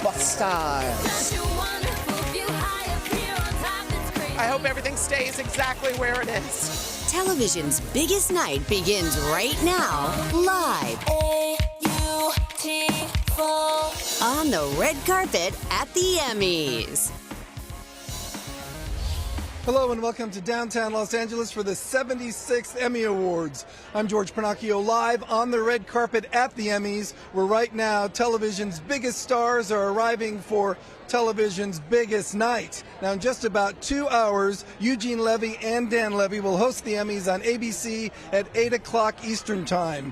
superstars. I hope everything stays exactly where it is. Television's biggest night begins right now, live on the red carpet at the Emmys. Hello and welcome to downtown Los Angeles for the 76th Emmy Awards. I'm George Pinocchio, live on the red carpet at the Emmys, where right now television's biggest stars are arriving for television's biggest night. Now in just about 2 hours, Eugene Levy and Dan Levy will host the Emmys on ABC at 8 o'clock Eastern Time.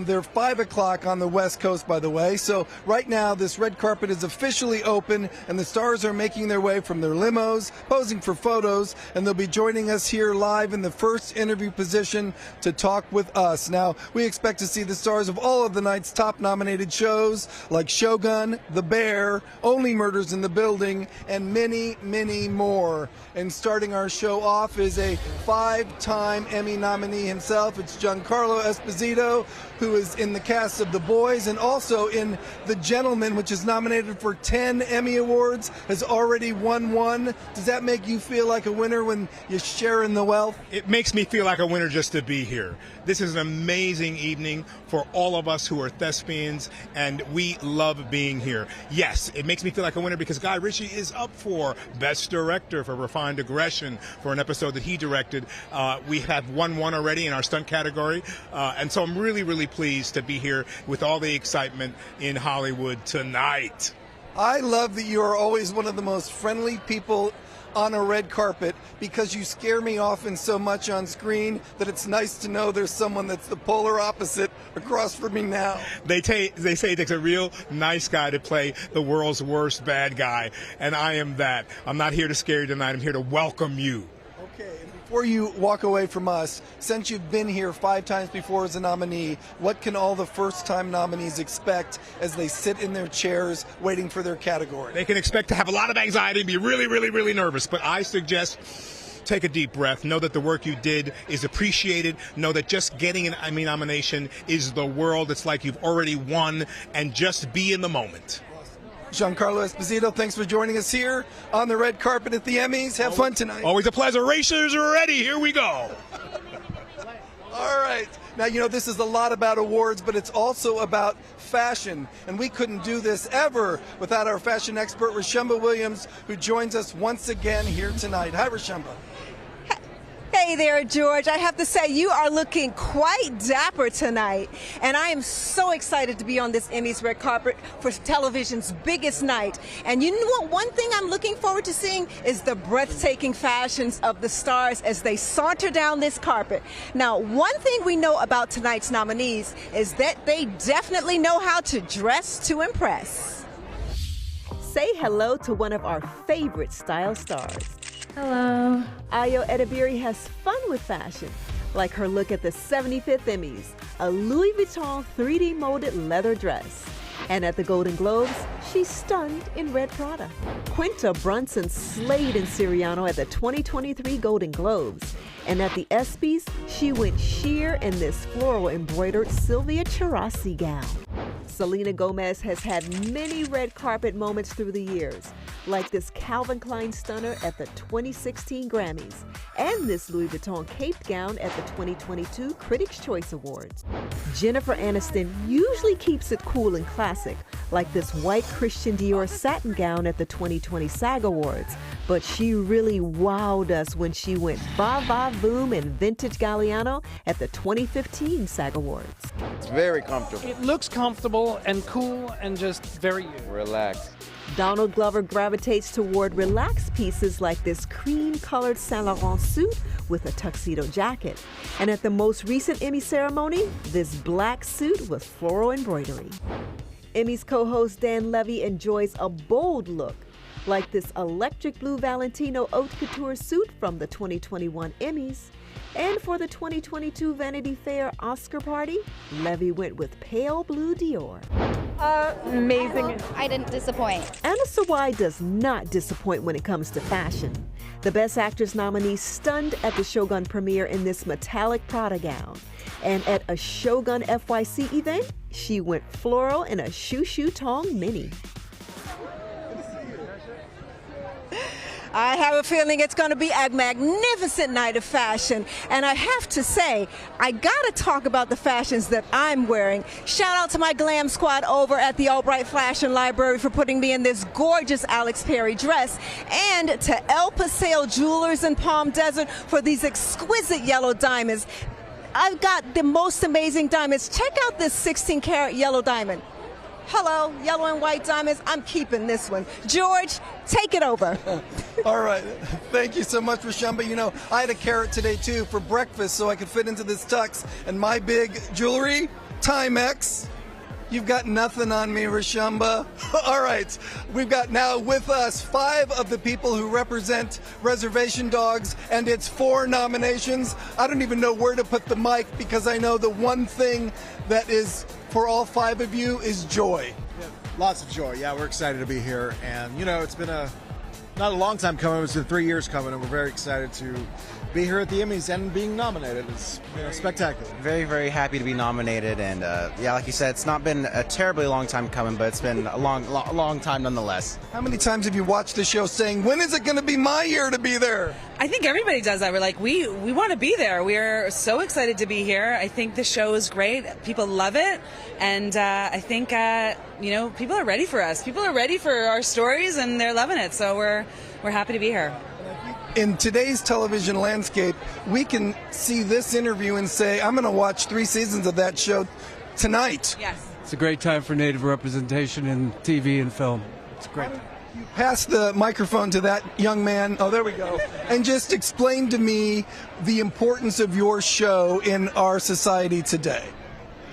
They're 5 o'clock on the West Coast, by the way. So right now, this red carpet is officially open, and the stars are making their way from their limos, posing for photos, and they'll be joining us here live in the first interview position to talk with us. Now, we expect to see the stars of all of the night's top nominated shows, like Shogun, The Bear, Only Murders in the Building, and many, many more. And starting our show off is a 5-time Emmy nominee himself. It's Giancarlo Esposito, who is in the cast of The Boys and also in The Gentleman, which is nominated for 10 Emmy Awards, has already won one. Does that make you feel like a winner when you're sharing the wealth? It makes me feel like a winner just to be here. This is an amazing evening for all of us who are thespians, and we love being here. Yes, it makes me feel like a winner because Guy Ritchie is up for Best Director for Refined Aggression for an episode that he directed. We have won one already in our stunt category, and so I'm really, really pleased to be here with all the excitement in Hollywood tonight. I love that you are always one of the most friendly people on a red carpet because you scare me often so much on screen that it's nice to know there's someone that's the polar opposite across from me now. They say it takes a real nice guy to play the world's worst bad guy, and I am that. I'm not here to scare you tonight. I'm here to welcome you. Okay, and before you walk away from us, since you've been here 5 times before as a nominee, what can all the first-time nominees expect as they sit in their chairs waiting for their category? They can expect to have a lot of anxiety and be really, really, really nervous, but I suggest take a deep breath. Know that the work you did is appreciated. Know that just getting an Emmy nomination is the world. It's like you've already won, and just be in the moment. Giancarlo Esposito, thanks for joining us here on the red carpet at the Emmys. Have fun tonight. Always a pleasure. Racers are ready. Here we go. All right. Now, you know, this is a lot about awards, but it's also about fashion. And we couldn't do this ever without our fashion expert, Rashumba Williams, who joins us once again here tonight. Hi, Rashumba. Hey there, George. I have to say, you are looking quite dapper tonight. And I am so excited to be on this Emmys red carpet for television's biggest night. And you know what? One thing I'm looking forward to seeing is the breathtaking fashions of the stars as they saunter down this carpet. Now, one thing we know about tonight's nominees is that they definitely know how to dress to impress. Say hello to one of our favorite style stars. Hello. Ayo Edebiri has fun with fashion, like her look at the 75th Emmys, a Louis Vuitton 3D molded leather dress. And at the Golden Globes, she's stunned in red Prada. Quinta Brunson slayed in Siriano at the 2023 Golden Globes. And at the ESPYs, she went sheer in this floral embroidered Sylvia Cherasi gown. Selena Gomez has had many red carpet moments through the years, like this Calvin Klein stunner at the 2016 Grammys, and this Louis Vuitton caped gown at the 2022 Critics' Choice Awards. Jennifer Aniston usually keeps it cool and classic, like this white Christian Dior satin gown at the 2020 SAG Awards, but she really wowed us when she went va-va-voom in vintage Galliano at the 2015 SAG Awards. It's very comfortable. It looks comfortable and cool and just very relaxed. Donald Glover gravitates toward relaxed pieces like this cream-colored Saint Laurent suit with a tuxedo jacket. And at the most recent Emmy ceremony, this black suit with floral embroidery. Emmys co-host Dan Levy enjoys a bold look, like this electric blue Valentino haute couture suit from the 2021 Emmys. And for the 2022 Vanity Fair Oscar party, Levy went with pale blue Dior. Amazing. I didn't disappoint. Anna Sawai does not disappoint when it comes to fashion. The Best Actress nominee stunned at the Shogun premiere in this metallic Prada gown. And at a Shogun FYC event, she went floral in a Shoo Shoo Tong mini. I have a feeling it's going to be a magnificent night of fashion. And I have to say, I got to talk about the fashions that I'm wearing. Shout out to my glam squad over at the Albright Fashion Library for putting me in this gorgeous Alex Perry dress, and to El Paseo Jewelers in Palm Desert for these exquisite yellow diamonds. I've got the most amazing diamonds. Check out this 16-karat yellow diamond. Hello, yellow and white diamonds. I'm keeping this one. George, take it over. All right. Thank you so much, Rashumba. You know, I had a carrot today, too, for breakfast so I could fit into this tux. And my big jewelry, Timex. You've got nothing on me, Rashumba. All right. We've got now with us 5 of the people who represent Reservation Dogs, and it's 4 nominations. I don't even know where to put the mic because I know the one thing that is for all 5 of you is joy. Yeah, lots of joy. Yeah, we're excited to be here. And, you know, it's been not a long time coming. It's been 3 years coming, and we're very excited to be here at the Emmys and being nominated. It's spectacular. Very, very happy to be nominated, and yeah, like you said, it's not been a terribly long time coming, but it's been a long time nonetheless. How many times have you watched the show saying, when is it going to be my year to be there? I think everybody does that. We're like, we want to be there. We're so excited to be here. I think the show is great. People love it, and I think you know, people are ready for us. People are ready for our stories, and they're loving it. So we're happy to be here. In today's television landscape, we can see this interview and say, I'm going to watch 3 seasons of that show tonight. Yes. It's a great time for Native representation in TV and film. It's great. Pass the microphone to that young man. Oh, there we go. And just explain to me the importance of your show in our society today.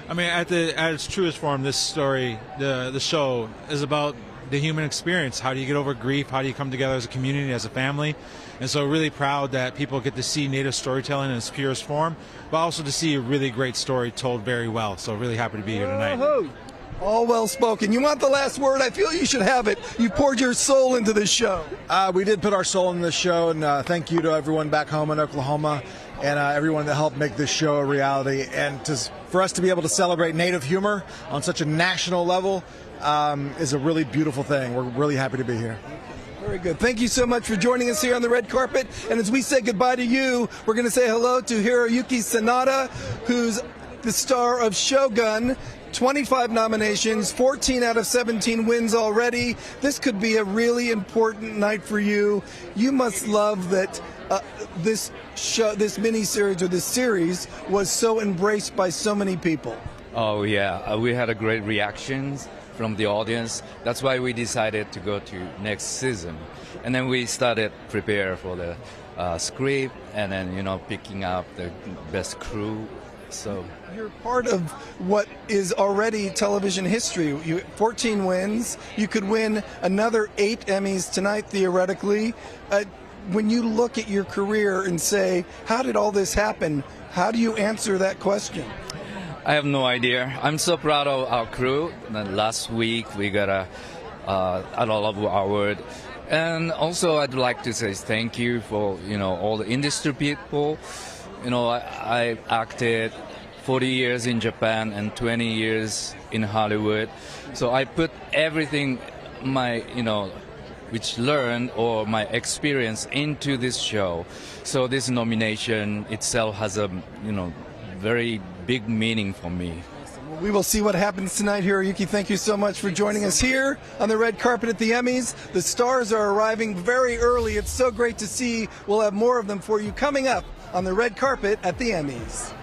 I mean, at its truest form, this story, the show, is about the human experience. How do you get over grief? How do you come together as a community, as a family? And so really proud that people get to see Native storytelling in its purest form, but also to see a really great story told very well. So really happy to be here tonight. All well spoken. You want the last word? I feel you should have it. You poured your soul into this show. We did put our soul into this show, and thank you to everyone back home in Oklahoma and everyone that helped make this show a reality. And for us to be able to celebrate Native humor on such a national level is a really beautiful thing. We're really happy to be here. Very good. Thank you so much for joining us here on the red carpet. And as we say goodbye to you, we're going to say hello to Hiroyuki Sanada, who's the star of Shogun. 25 nominations, 14 out of 17 wins already. This could be a really important night for you. You must love that this show, this miniseries or this series was so embraced by so many people. Oh yeah, we had a great reactions from the audience. That's why we decided to go to next season. And then we started prepare for the script, and then, you know, picking up the best crew. So you're part of what is already television history. 14 wins. You could win another 8 Emmys tonight, theoretically. When you look at your career and say, how did all this happen? How do you answer that question? I have no idea. I'm so proud of our crew. Last week we got a lot of award. And also I'd like to say thank you for, you know, all the industry people. You know, I acted 40 years in Japan and 20 years in Hollywood. So I put everything, which learned or my experience into this show. So this nomination itself has a, very big meaning for me. We will see what happens tonight. Hiroyuki, thank you so much for joining us here on the red carpet at the Emmys. The stars are arriving very early. It's so great to see. We'll have more of them for you coming up on the red carpet at the Emmys.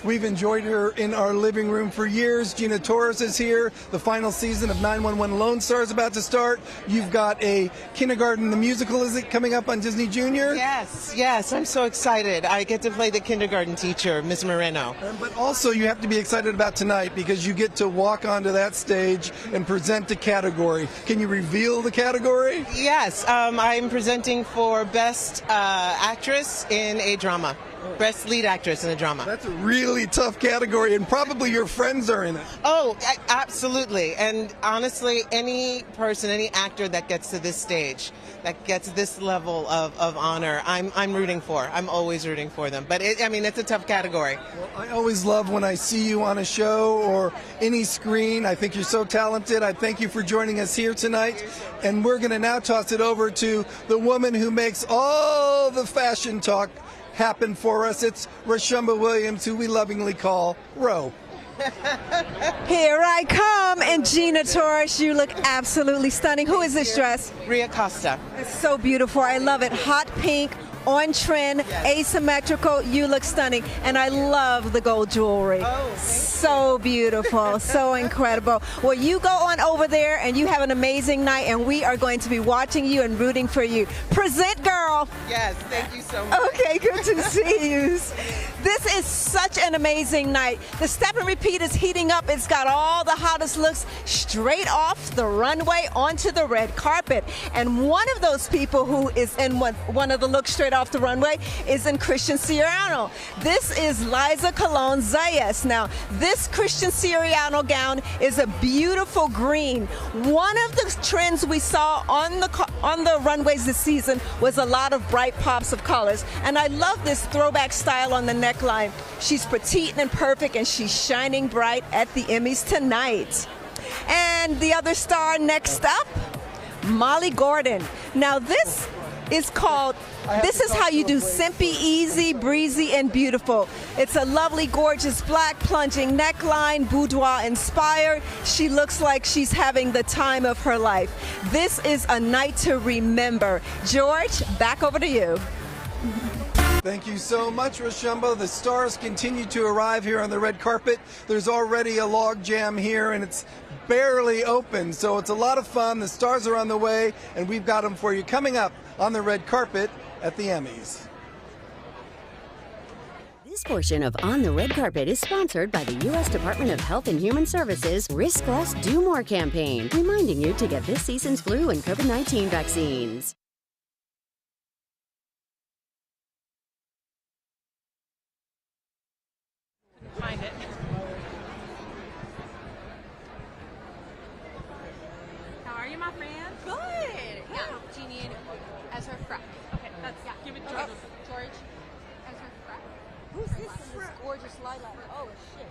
We've enjoyed her in our living room for years. Gina Torres is here. The final season of 911 Lone Star is about to start. You've got a Kindergarten the Musical, is it, coming up on Disney Junior? Yes, I'm so excited. I get to play the kindergarten teacher, Miss Moreno. But also you have to be excited about tonight because you get to walk onto that stage and present a category. Can you reveal the category? Yes, I'm presenting for Best Actress in a Drama. Best Lead Actress in a Drama. That's a really tough category, and probably your friends are in it. Oh, absolutely. And honestly, any person, any actor that gets to this stage, that gets this level of honor, I'm rooting for. I'm always rooting for them. But it's a tough category. Well, I always love when I see you on a show or any screen. I think you're so talented. I thank you for joining us here tonight. And we're going to now toss it over to the woman who makes all the fashion talk happen for us. It's Rashumba Williams, who we lovingly call Ro. Here I come, and Gina Torres, you look absolutely stunning. Who is this dress? Ria Costa. It's so beautiful. I love it. Hot pink, on trend, asymmetrical. You look stunning, and I love the gold jewelry. So beautiful, so incredible. Well, you go on over there, and you have an amazing night, and we are going to be watching you and rooting for you. Present, girl. Yes, thank you so much. Okay, good to see you. This is such an amazing night. The Step and Repeat is heating up. It's got all the hottest looks straight off the runway onto the red carpet. And one of those people who is in one of the looks straight off the runway is in Christian Siriano. This is Liza Colón-Zayas. Now, this Christian Siriano gown is a beautiful green. One of the trends we saw on the runways this season was a lot of bright pops of colors. And I love this throwback style on the neckline. She's petite and perfect, and she's shining bright at the Emmys tonight. And the other star next up, Molly Gordon. Now this is how you do simpy, easy, breezy, and beautiful. It's a lovely, gorgeous black plunging neckline, boudoir inspired. She looks like she's having the time of her life. This is a night to remember. George, back over to you. Thank you so much, Rashumba. The stars continue to arrive here on the red carpet. There's already a log jam here, and it's barely open, so it's a lot of fun. The stars are on the way, and we've got them for you coming up on the red carpet at the Emmys. This portion of On the Red Carpet is sponsored by the U.S. Department of Health and Human Services Risk Less, Do More campaign, reminding you to get this season's flu and COVID-19 vaccines. Find it. How are you, my friend? Good. Yeah, Jeannie as her frack. Okay, that's give it George. George as her frack. Who's this in this gorgeous lilac? Oh shit.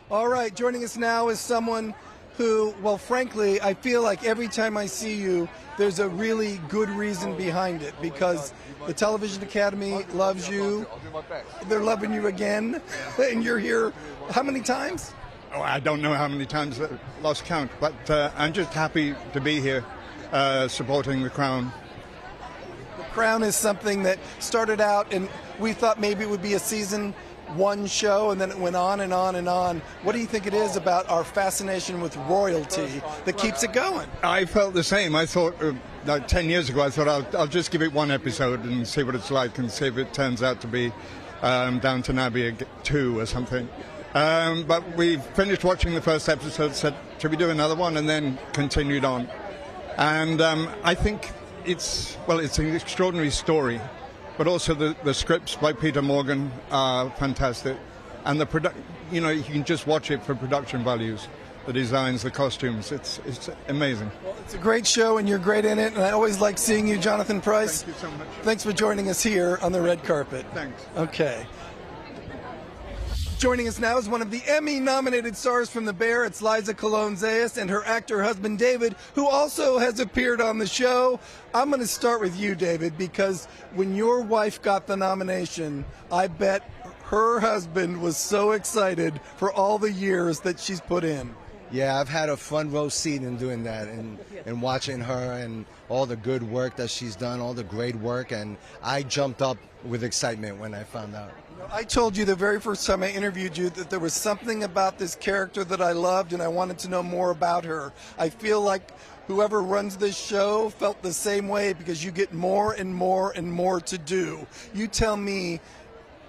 All right, joining us now is someone who, well, frankly, I feel like every time I see you, there's a really good reason behind it, because the Television Academy loves you. They're loving you again, and you're here how many times? Oh, I don't know how many times, lost count, but I'm just happy to be here supporting The Crown. The Crown is something that started out, and we thought maybe it would be a season one show, and then it went on and on and on. What do you think it is about our fascination with royalty that keeps it going? I felt the same. I thought, like 10 years ago, I thought I'll just give it one episode and see what it's like and see if it turns out to be Downton Abbey 2 or something. But we finished watching the first episode, said, should we do another one? And then continued on. And I think it's an extraordinary story. But also the scripts by Peter Morgan are fantastic, and you can just watch it for production values, the designs, the costumes. It's amazing. Well, it's a great show, and you're great in it. And I always like seeing you, Jonathan Pryce. Thank you so much. Thanks for joining us here on the red carpet. Thanks. Okay. Joining us now is one of the Emmy-nominated stars from The Bear. It's Liza Colón-Zayas and her actor husband, David, who also has appeared on the show. I'm going to start with you, David, because when your wife got the nomination, I bet her husband was so excited for all the years that she's put in. Yeah, I've had a front row seat in doing that and watching her and all the good work that she's done, all the great work, and I jumped up with excitement when I found out. I told you the very first time I interviewed you that there was something about this character that I loved, and I wanted to know more about her. I feel like whoever runs this show felt the same way, because you get more and more and more to do. You tell me,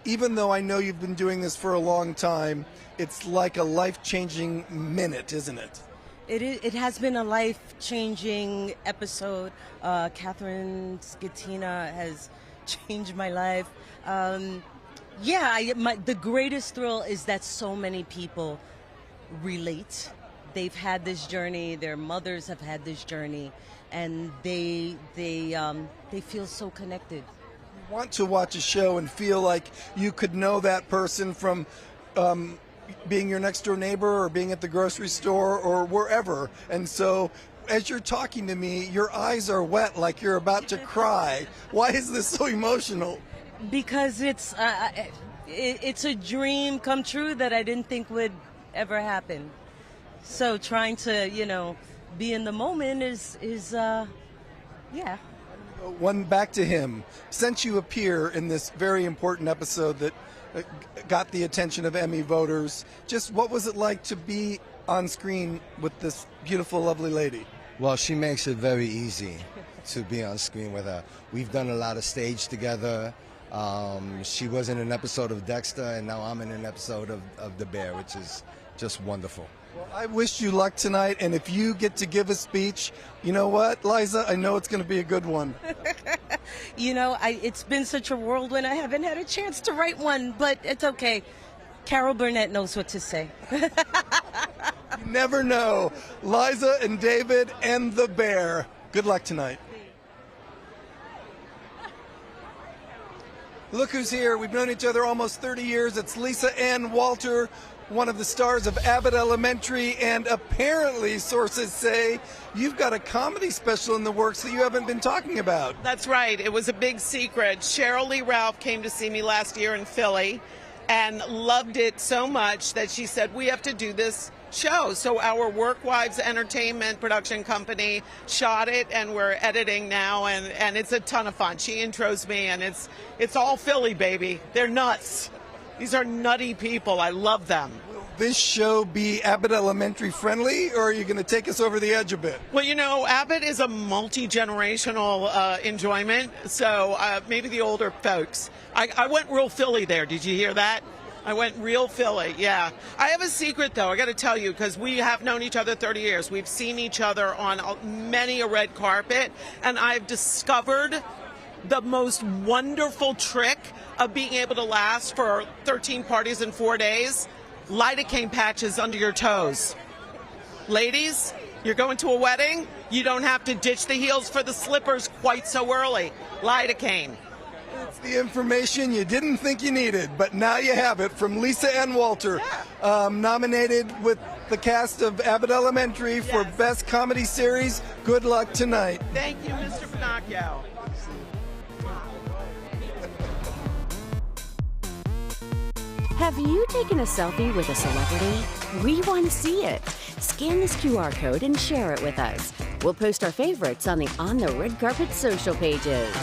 even though I know you've been doing this for a long time, it's like a life-changing minute, isn't it? It has been a life-changing episode. Catherine Scatina has changed my life. The greatest thrill is that so many people relate. They've had this journey, their mothers have had this journey, and they feel so connected. You want to watch a show and feel like you could know that person from being your next door neighbor or being at the grocery store or wherever. And so as you're talking to me, your eyes are wet like you're about to cry. Why is this so emotional? Because it's a dream come true that I didn't think would ever happen. So trying to, be in the moment is. One back to him. Since you appear in this very important episode that got the attention of Emmy voters, just what was it like to be on screen with this beautiful, lovely lady? Well, she makes it very easy to be on screen with her. We've done a lot of stage together. She was in an episode of Dexter, and now I'm in an episode of The Bear, which is just wonderful. Well, I wish you luck tonight, and if you get to give a speech, you know what, Liza? I know it's going to be a good one. It's been such a whirlwind, I haven't had a chance to write one, but it's okay. Carol Burnett knows what to say. You never know. Liza and David and The Bear. Good luck tonight. Look who's here. We've known each other almost 30 years. It's Lisa Ann Walter, one of the stars of Abbott Elementary, and apparently, sources say, you've got a comedy special in the works that you haven't been talking about. That's right. It was a big secret. Sheryl Lee Ralph came to see me last year in Philly and loved it so much that she said, we have to do this show. So our Work Wives Entertainment production company shot it, and we're editing now, and it's a ton of fun. She intros me, and it's all Philly, baby. They're nuts. These are nutty people. I love them. Will this show be Abbott Elementary friendly, or are you going to take us over the edge a bit? Well, Abbott is a multi-generational enjoyment, so maybe the older folks. I went real Philly there. Did you hear that? I went real Philly, yeah. I have a secret, though, I got to tell you, because we have known each other 30 years. We've seen each other on many a red carpet, and I've discovered the most wonderful trick of being able to last for 13 parties in 4 days. Lidocaine patches under your toes. Ladies, you're going to a wedding, you don't have to ditch the heels for the slippers quite so early. Lidocaine. That's the information you didn't think you needed, but now you have it from Lisa and Walter, nominated with the cast of Abbott Elementary for Best Comedy Series. Good luck tonight. Thank you, Mr. Pinocchio. Have you taken a selfie with a celebrity? We want to see it. Scan this QR code and share it with us. We'll post our favorites on the On the Red Carpet social pages.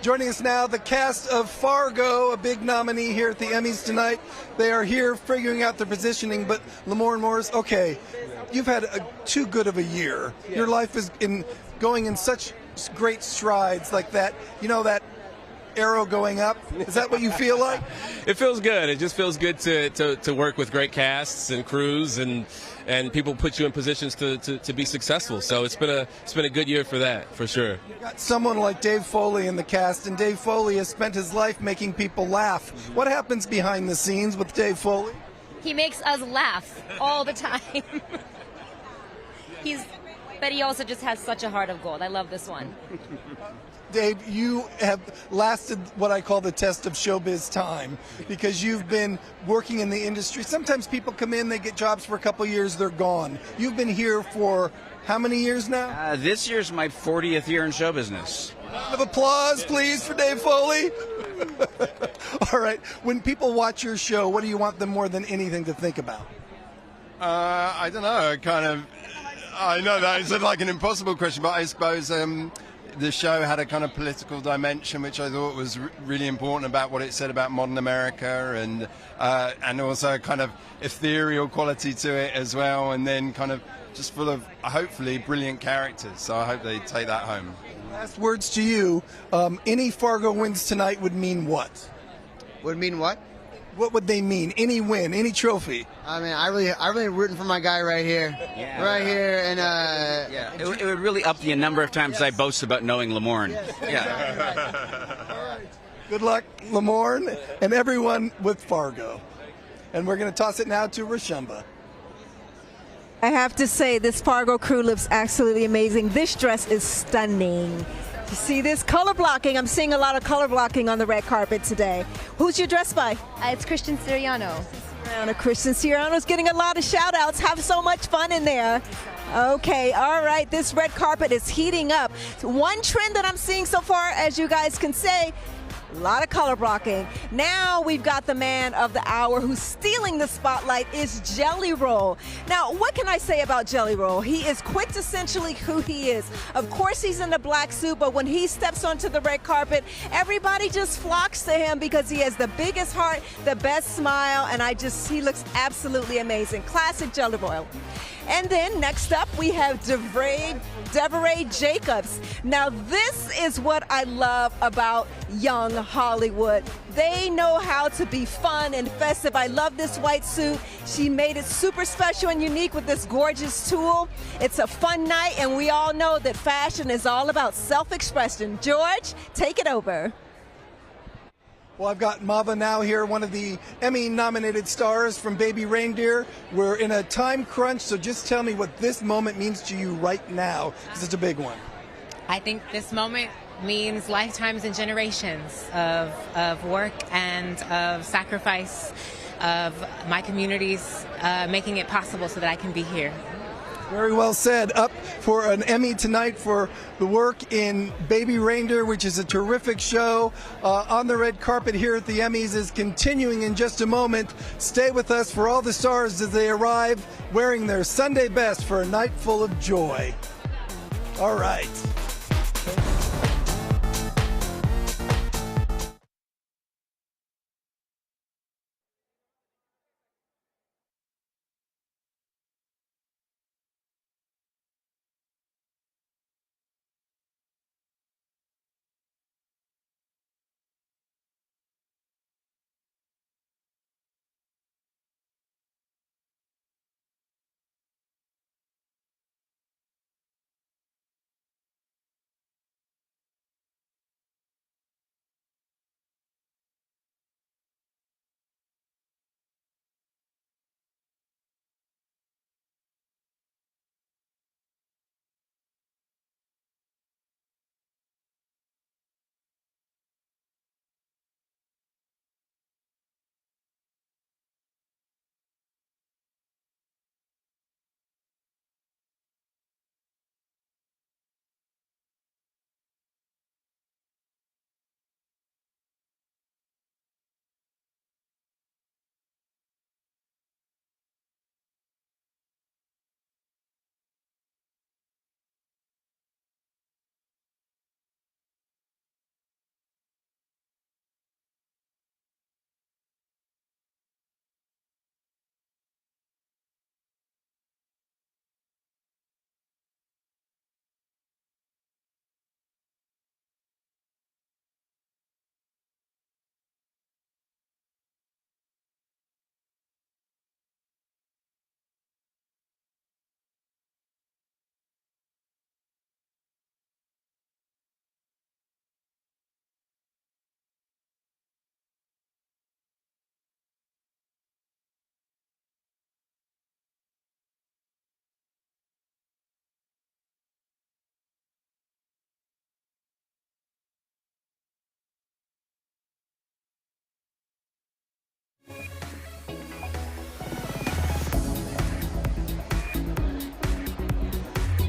Joining us now, the cast of Fargo, a big nominee here at the Emmys tonight. They are here figuring out their positioning, but Lamorne Morris, okay, you've had too good of a year. Your life is going in such great strides like that. You know that arrow going up? Is that what you feel like? It feels good. It just feels good to work with great casts and crews and people put you in positions to be successful. So it's been a good year for that, for sure. You've got someone like Dave Foley in the cast, and Dave Foley has spent his life making people laugh. What happens behind the scenes with Dave Foley? He makes us laugh all the time. But he also just has such a heart of gold. I love this one. Dave, you have lasted what I call the test of showbiz time because you've been working in the industry. Sometimes people come in, they get jobs for a couple years, they're gone. You've been here for how many years now? This year's my 40th year in show business. Round of applause, please, for Dave Foley. All right. When people watch your show, what do you want them more than anything to think about? I don't know. I know that is like an impossible question, but I suppose the show had a kind of political dimension, which I thought was really important about what it said about modern America, and also a kind of ethereal quality to it as well, and then kind of just full of hopefully brilliant characters. So I hope they take that home. Last words to you. Any Fargo wins tonight would mean what? Would mean what? What would they mean? Any win, any trophy? I mean, I really rooting for my guy right here, here, and It would really up the number of times I boast about knowing Lamorne. All right. Good luck, Lamorne, and everyone with Fargo. And we're going to toss it now to Rashumba. I have to say, this Fargo crew looks absolutely amazing. This dress is stunning. You see this color blocking? I'm seeing a lot of color blocking on the red carpet today. Who's your dress by? It's Christian Siriano. Christian Siriano's getting a lot of shout outs. Have so much fun in there. Okay, all right, this red carpet is heating up. One trend that I'm seeing so far, as you guys can say, A lot of color blocking. Now we've got the man of the hour who's stealing the spotlight is Jelly Roll. Now, what can I say about Jelly Roll? He is quintessentially who he is. Of course, he's in the black suit, but when he steps onto the red carpet, everybody just flocks to him because he has the biggest heart, the best smile, and he looks absolutely amazing. Classic Jelly Roll. And then next up, we have Deveray Jacobs. Now, this is what I love about young Hollywood. They know how to be fun and festive. I love this white suit. She made it super special and unique with this gorgeous tulle. It's a fun night, and we all know that fashion is all about self-expression. George, take it over. Well, I've got Mava now here, one of the Emmy-nominated stars from Baby Reindeer. We're in a time crunch, so just tell me what this moment means to you right now, because it's a big one. I think this moment means lifetimes and generations of work and of sacrifice of my communities making it possible so that I can be here. Very well said. Up for an Emmy tonight for the work in Baby Reindeer, which is a terrific show. On the red carpet here at the Emmys is continuing in just a moment. Stay with us for all the stars as they arrive wearing their Sunday best for a night full of joy. All right.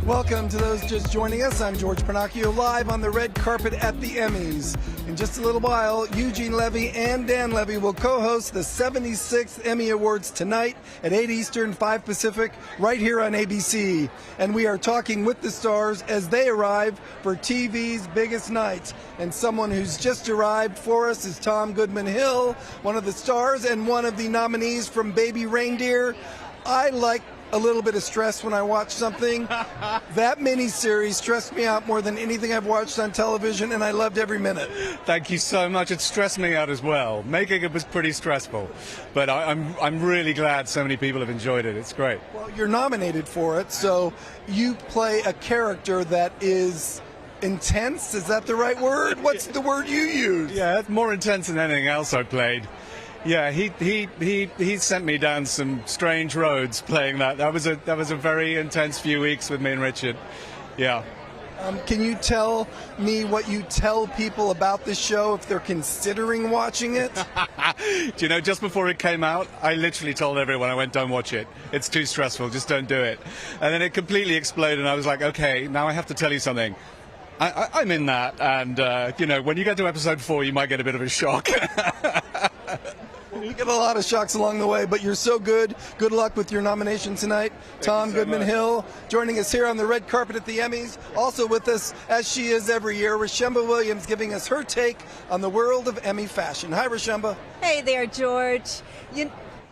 Welcome to those just joining us. I'm George Pinocchio, live on the red carpet at the Emmys. In just a little while, Eugene Levy and Dan Levy will co-host the 76th Emmy Awards tonight at 8 Eastern, 5 Pacific, right here on ABC. And we are talking with the stars as they arrive for TV's biggest night. And someone who's just arrived for us is Tom Goodman-Hill, one of the stars and one of the nominees from Baby Reindeer. I like a little bit of stress when I watch something. That miniseries stressed me out more than anything I've watched on television, and I loved every minute. Thank you so much. It stressed me out as well. Making it was pretty stressful, but I'm really glad so many people have enjoyed it. It's great. Well, you're nominated for it, so you play a character that is intense. Is that the right word? What's the word you use? Yeah, it's more intense than anything else I played. Yeah, he sent me down some strange roads playing that. That was a very intense few weeks with me and Richard. Yeah. Can you tell me what you tell people about this show if they're considering watching it? Do you know, just before it came out, I literally told everyone, I went, don't watch it. It's too stressful. Just don't do it. And then it completely exploded, and I was like, okay, now I have to tell you something. I'm in that, and you know, when you get to episode 4, you might get a bit of a shock. You get a lot of shocks along the way, but you're so good. Good luck with your nomination tonight. Tom Goodman-Hill joining us here on the red carpet at the Emmys. Also with us, as she is every year, Rashemba Williams giving us her take on the world of Emmy fashion. Hi, Rashemba. Hey there, George.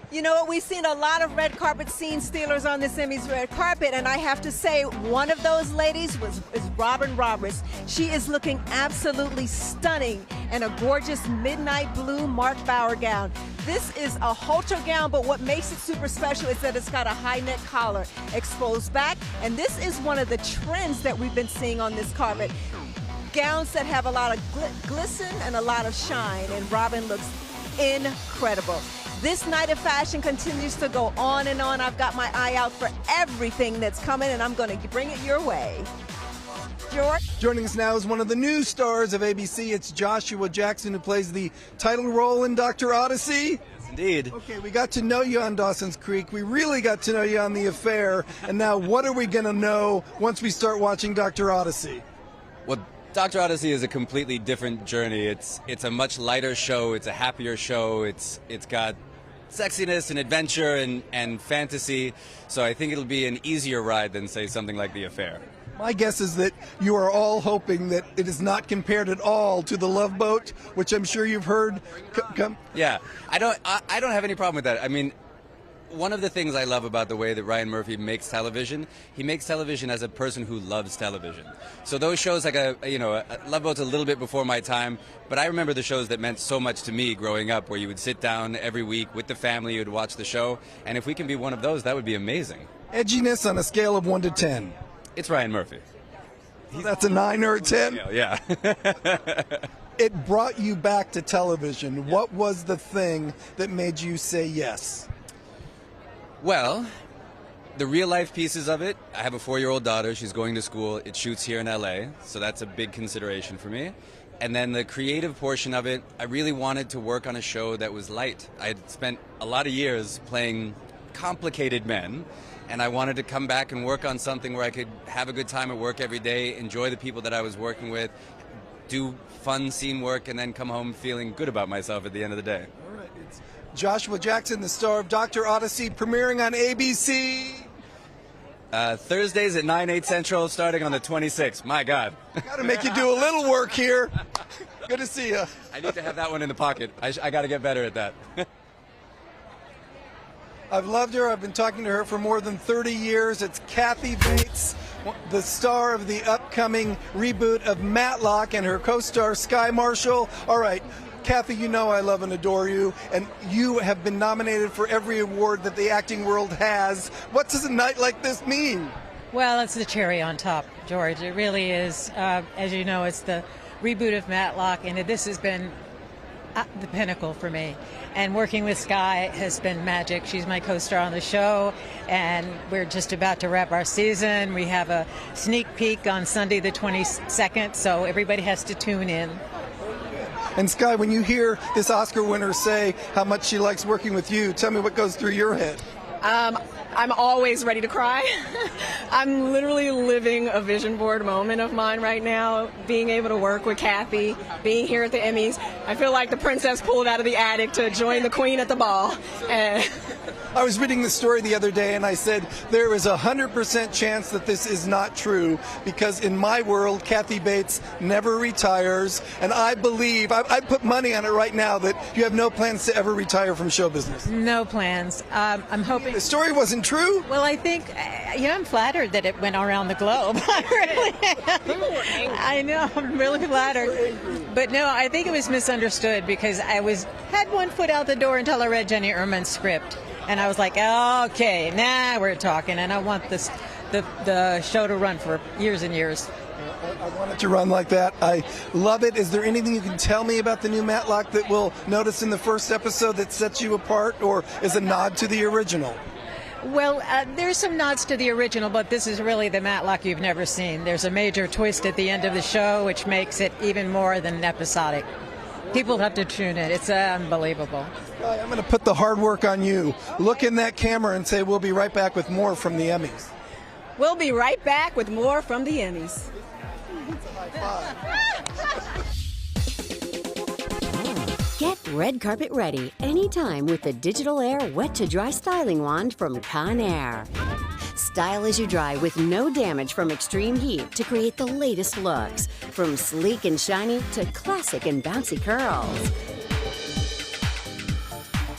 You know what? We've seen a lot of red carpet scene stealers on this Emmys red carpet, and I have to say, one of those ladies is Robin Roberts. She is looking absolutely stunning in a gorgeous midnight blue Mark Bauer gown. This is a halter gown, but what makes it super special is that it's got a high neck collar, exposed back, and this is one of the trends that we've been seeing on this carpet. Gowns that have a lot of glisten and a lot of shine, and Robin looks incredible. This night of fashion continues to go on and on. I've got my eye out for everything that's coming, and I'm going to bring it your way. George? Joining us now is one of the new stars of ABC. It's Joshua Jackson, who plays the title role in Dr. Odyssey. Yes, indeed. Okay, we got to know you on Dawson's Creek. We really got to know you on The Affair. And now what are we going to know once we start watching Dr. Odyssey? Well, Dr. Odyssey is a completely different journey. It's a much lighter show. It's a happier show. It's got sexiness and adventure and fantasy. So I think it'll be an easier ride than, say, something like The Affair. My guess is that you are all hoping that it is not compared at all to The Love Boat, which I'm sure you've heard. Yeah, I don't have any problem with that. I mean, one of the things I love about the way that Ryan Murphy makes television, he makes television as a person who loves television. So those shows like Love Boat's a little bit before my time, but I remember the shows that meant so much to me growing up, where you would sit down every week with the family, you would watch the show, and if we can be one of those, that would be amazing. Edginess on a scale of 1 to 10. It's Ryan Murphy. That's a 9 or a 10? Yeah. It brought you back to television. Yeah. What was the thing that made you say yes? Well, the real life pieces of it, I have a 4-year-old daughter. She's going to school. It shoots here in LA, so that's a big consideration for me. And then the creative portion of it, I really wanted to work on a show that was light. I had spent a lot of years playing complicated men, and I wanted to come back and work on something where I could have a good time at work every day, enjoy the people that I was working with, do fun scene work, and then come home feeling good about myself at the end of the day. All right, it's Joshua Jackson, the star of Dr. Odyssey, premiering on ABC. Thursdays at 9/8 Central, starting on the 26th. My God. Got to make you do a little work here. Good to see you. I need to have that one in the pocket. I got to get better at that. I've loved her. I've been talking to her for more than 30 years. It's Kathy Bates, the star of the upcoming reboot of Matlock, and her co-star Sky Marshall. All right, Kathy, you know I love and adore you, and you have been nominated for every award that the acting world has. What does a night like this mean? Well, it's the cherry on top, George. It really is. As you know, it's the reboot of Matlock, and this has been the pinnacle for me. And working with Sky has been magic. She's my co-star on the show, and we're just about to wrap our season. We have a sneak peek on Sunday the 22nd, so everybody has to tune in. And Sky, when you hear this Oscar winner say how much she likes working with you, tell me what goes through your head. I'm always ready to cry. I'm literally living a vision board moment of mine right now, being able to work with Kathy, being here at the Emmys. I feel like the princess pulled out of the attic to join the queen at the ball. I was reading the story the other day, and I said there is 100% chance that this is not true, because in my world, Kathy Bates never retires, and I believe, I put money on it right now, that you have no plans to ever retire from show business. No plans. I'm hoping... The story wasn't true? Well, I think, I'm flattered that it went around the globe. I really am. I know, I'm really flattered. But no, I think it was misunderstood, because I had one foot out the door until I read Jenny Erman's script. And I was like, okay, now we're talking, and I want the show to run for years and years. I want it to run like that. I love it. Is there anything you can tell me about the new Matlock that we'll notice in the first episode that sets you apart, or is a nod to the original? Well, there's some nods to the original, but this is really the Matlock you've never seen. There's a major twist at the end of the show, which makes it even more than episodic. People have to tune in. It's unbelievable. I'm going to put the hard work on you. Look in that camera and say we'll be right back with more from the Emmys. We'll be right back with more from the Emmys. Get red carpet ready anytime with the Digital Air Wet to Dry Styling Wand from Conair. Style as you dry with no damage from extreme heat to create the latest looks, from sleek and shiny to classic and bouncy curls.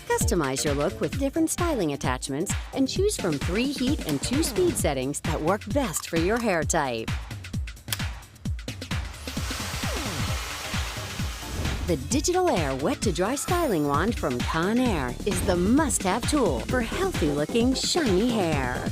Customize your look with different styling attachments and choose from 3 heat and 2 speed settings that work best for your hair type. The Digital Air Wet to Dry Styling Wand from Conair is the must-have tool for healthy-looking, shiny hair.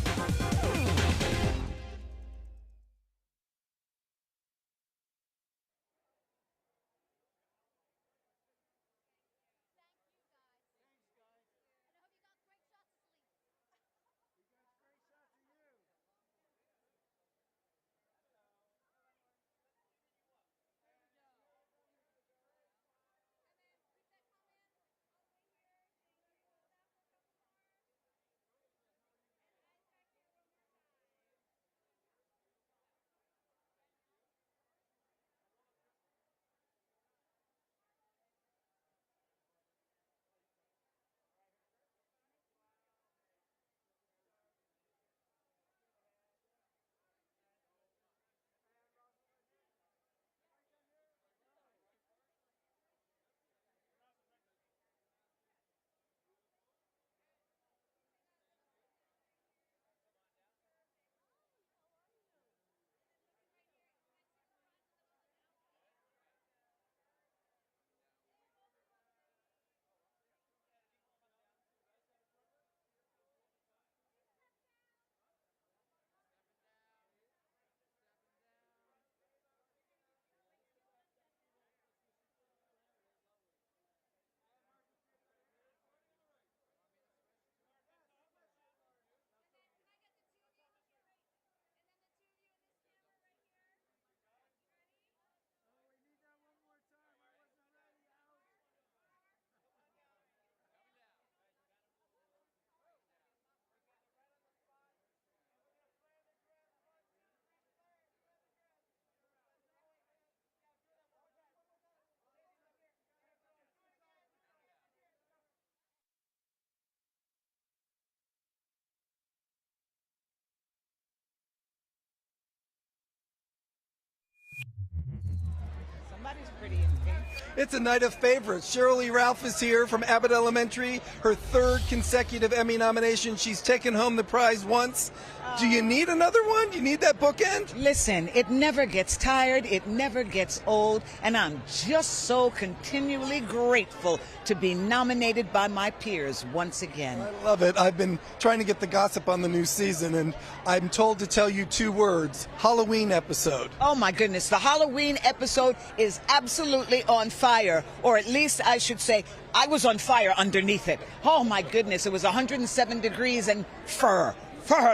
Somebody's pretty in pink. It's a night of favorites. Sheryl Lee Ralph is here from Abbott Elementary, her 3rd consecutive Emmy nomination. She's taken home the prize once. Do you need another one? Do you need that bookend? Listen, it never gets tired, it never gets old, and I'm just so continually grateful to be nominated by my peers once again. I love it. I've been trying to get the gossip on the new season, and I'm told to tell you 2 words: Halloween episode. Oh my goodness, the Halloween episode is absolutely on fire, or at least I should say I was on fire underneath it. Oh my goodness, it was 107 degrees and fur,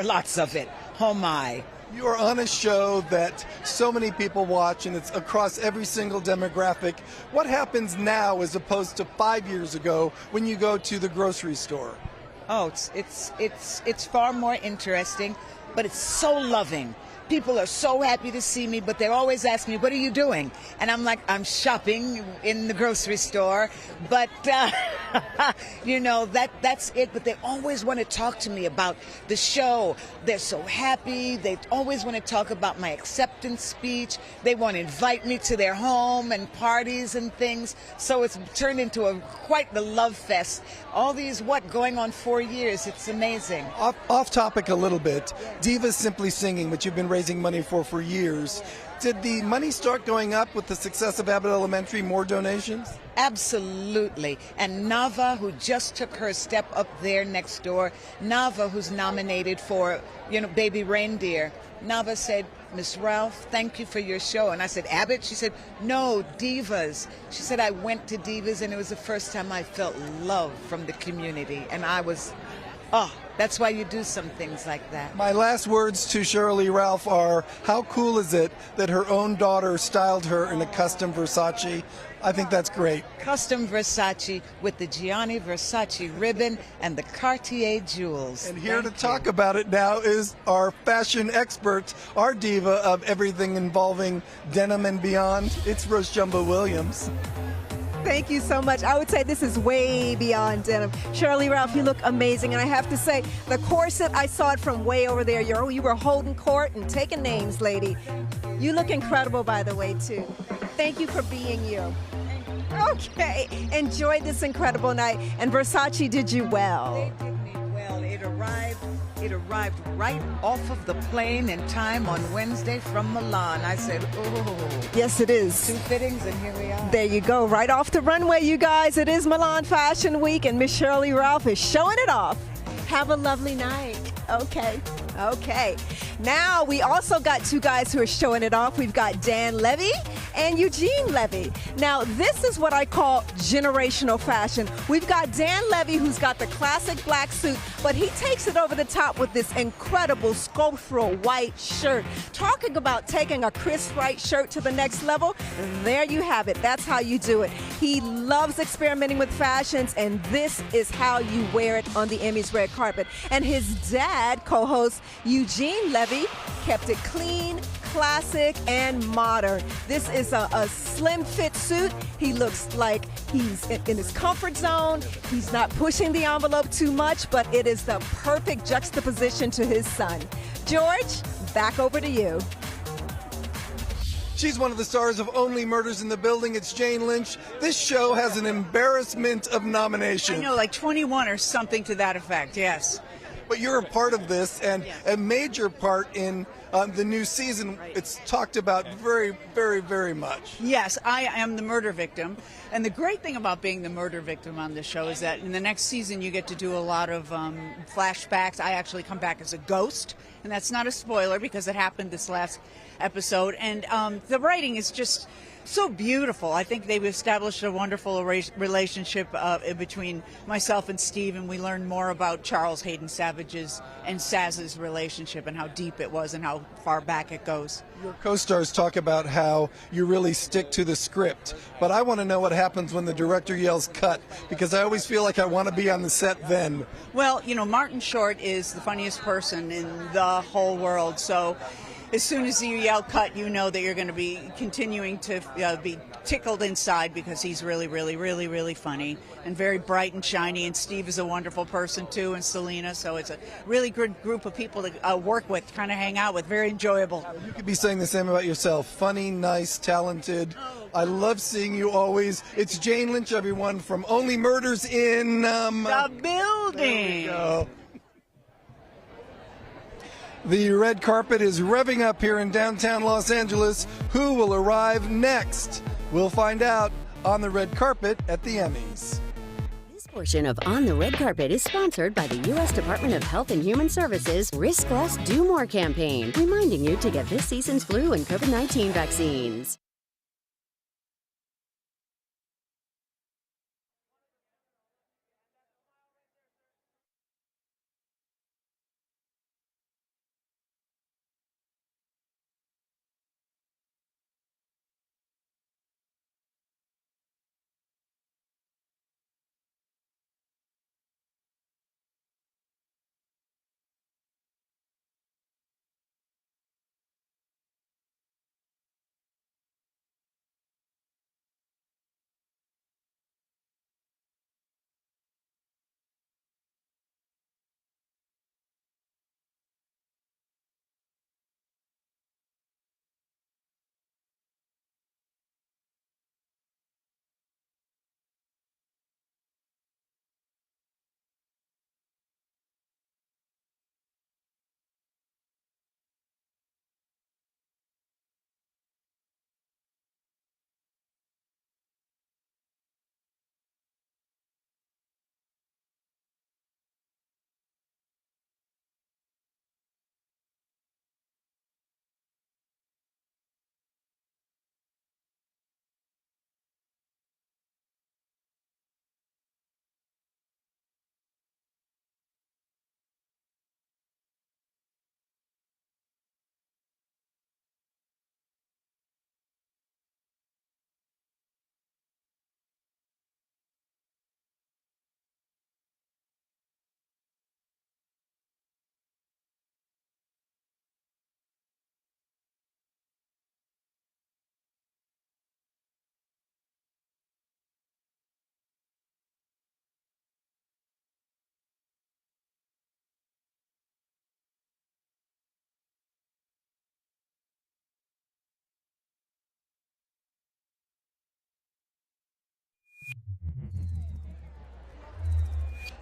lots of it. Oh my. You are on a show that so many people watch, and it's across every single demographic. What happens now as opposed to 5 years ago when you go to the grocery store? Oh, it's far more interesting, but it's so loving. People are so happy to see me, but they're always asking me, what are you doing? And I'm like, I'm shopping in the grocery store. But, you know, that's it. But they always want to talk to me about the show. They're so happy. They always want to talk about my acceptance speech. They want to invite me to their home and parties and things. So it's turned into quite the love fest. All these, going on 4 years. It's amazing. Off topic a little bit. Divas Simply Singing, which you've been raising money for years. Did the money start going up with the success of Abbott Elementary, more donations? Absolutely. And Nava, who just took her step up there next door, Nava, who's nominated for, Baby Reindeer, Nava said, Miss Ralph, thank you for your show. And I said, Abbott? She said, no, Divas. She said, I went to Divas, and it was the first time I felt love from the community. And I was, that's why you do some things like that. My last words to Sheryl Lee Ralph are, how cool is it that her own daughter styled her in a custom Versace I think that's great. Custom Versace with the Gianni Versace ribbon and the Cartier jewels. And here to talk about it now is our fashion expert, our diva of everything involving denim and beyond. It's Rose Jumbo Williams. Thank you so much. I would say this is way beyond denim. Shirley Ralph, you look amazing. And I have to say, the corset, I saw it from way over there. You were holding court and taking names, lady. You look incredible, by the way, too. Thank you for being you. Okay, enjoy this incredible night. And Versace did you well. They did me well. It arrived right off of the plane in time on Wednesday from Milan. I said, oh. Yes, it is. 2 fittings and here we are. There you go, right off the runway, you guys. It is Milan Fashion Week, and Miss Shirley Ralph is showing it off. Have a lovely night. Okay. Now, we also got 2 guys who are showing it off. We've got Dan Levy and Eugene Levy. Now, this is what I call generational fashion. We've got Dan Levy, who's got the classic black suit, but he takes it over the top with this incredible sculptural white shirt. Talking about taking a crisp white shirt to the next level, there you have it. That's how you do it. He loves experimenting with fashions, and this is how you wear it on the Emmys red carpet. And his dad, co-host Eugene Levy, kept it clean, classic, and modern. This is a slim fit suit. He looks like he's in his comfort zone. He's not pushing the envelope too much, but it is the perfect juxtaposition to his son. George, back over to you. She's one of the stars of Only Murders in the Building. It's Jane Lynch. This show has an embarrassment of nominations. I know, like 21 or something to that effect, yes. But you're a part of this, and a major part in the new season. It's talked about very, very, very much. Yes, I am the murder victim. And the great thing about being the murder victim on this show is that in the next season you get to do a lot of flashbacks. I actually come back as a ghost, and that's not a spoiler because it happened this last episode. And the writing is just so beautiful. I think they've established a wonderful relationship between myself and Steve, and we learn more about Charles Hayden Savage's and Saz's relationship and how deep it was and how far back it goes. Your co-stars talk about how you really stick to the script, but I want to know what happens when the director yells cut, because I always feel like I want to be on the set then. Well, you know, Martin Short is the funniest person in the whole world, so as soon as you yell cut, you know that you're going to be continuing to be tickled inside because he's really, really, really, really funny and very bright and shiny. And Steve is a wonderful person too, and Selena. So it's a really good group of people to work with, kind of hang out with. Very enjoyable. You could be saying the same about yourself. Funny, nice, talented. I love seeing you always. It's Jane Lynch, everyone, from Only Murders in the Building. There we go. The red carpet is revving up here in downtown Los Angeles. Who will arrive next? We'll find out on the red carpet at the Emmys. This portion of On the Red Carpet is sponsored by the U.S. Department of Health and Human Services Risk Less, Do More campaign, reminding you to get this season's flu and COVID-19 vaccines.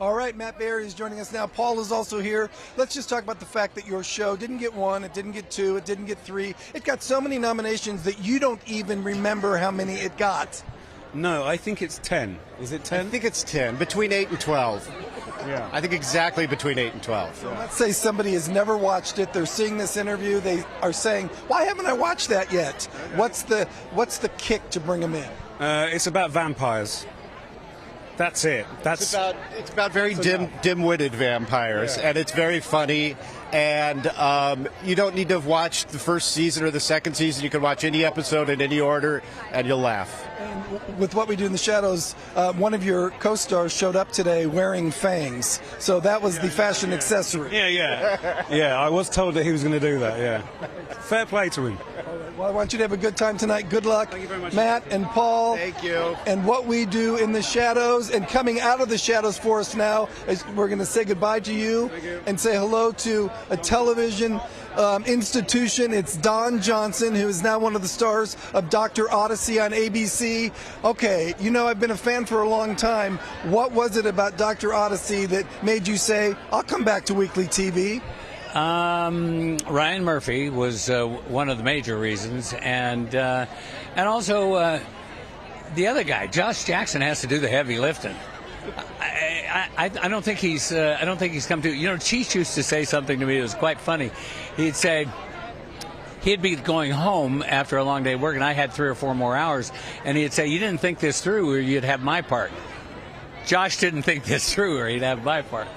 All right, Matt Berry is joining us now. Paul is also here. Let's just talk about the fact that your show didn't get 1, it didn't get 2, it didn't get 3. It got so many nominations that you don't even remember how many it got. No, I think it's 10. Is it 10? I think it's 10, between 8 and 12. Yeah. I think exactly between 8 and 12. So let's say somebody has never watched it. They're seeing this interview. They are saying, "Why haven't I watched that yet?" What's the kick to bring them in? It's about vampires. That's it. It's about very dim-witted vampires, and it's very funny. And you don't need to have watched the first season or the second season. You can watch any episode in any order, and you'll laugh. And with What We Do in the Shadows, one of your co-stars showed up today wearing fangs. So that was the fashion accessory. Yeah, I was told that he was going to do that, yeah. Fair play to him. Well, I want you to have a good time tonight. Good luck. Thank you very much. Matt and Paul. Thank you. And What We Do in the Shadows. And coming out of the shadows for us now, is we're going to say goodbye to you and say hello to a television institution. It's Don Johnson, who is now one of the stars of Dr. Odyssey on ABC. Okay, you know I've been a fan for a long time. What was it about Dr. Odyssey that made you say, I'll come back to weekly TV? Ryan Murphy was one of the major reasons, and also the other guy, Josh Jackson, has to do the heavy lifting. I don't think he's come to. You know, Cheech used to say something to me that was quite funny. He'd say he'd be going home after a long day of work, and I had 3 or 4 more hours, and he'd say, "You didn't think this through, or you'd have my part." Josh didn't think this through, or he'd have my part.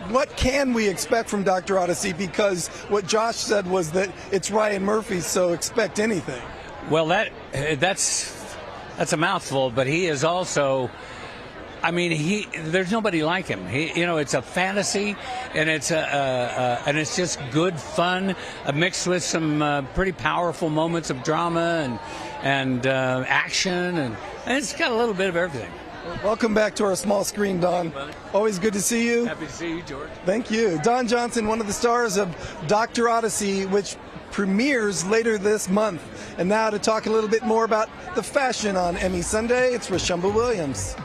What can we expect from Dr. Odyssey? Because what Josh said was that it's Ryan Murphy, so expect anything. Well, that's a mouthful, but he is also. I mean, there's nobody like him. It's a fantasy, and it's just good fun, mixed with some pretty powerful moments of drama and action, and it's got a little bit of everything. Welcome back to our small screen, Don. Always good to see you. Happy to see you, George. Thank you. Don Johnson, one of the stars of Dr. Odyssey, which premieres later this month. And now to talk a little bit more about the fashion on Emmy Sunday, it's Rashumba Williams.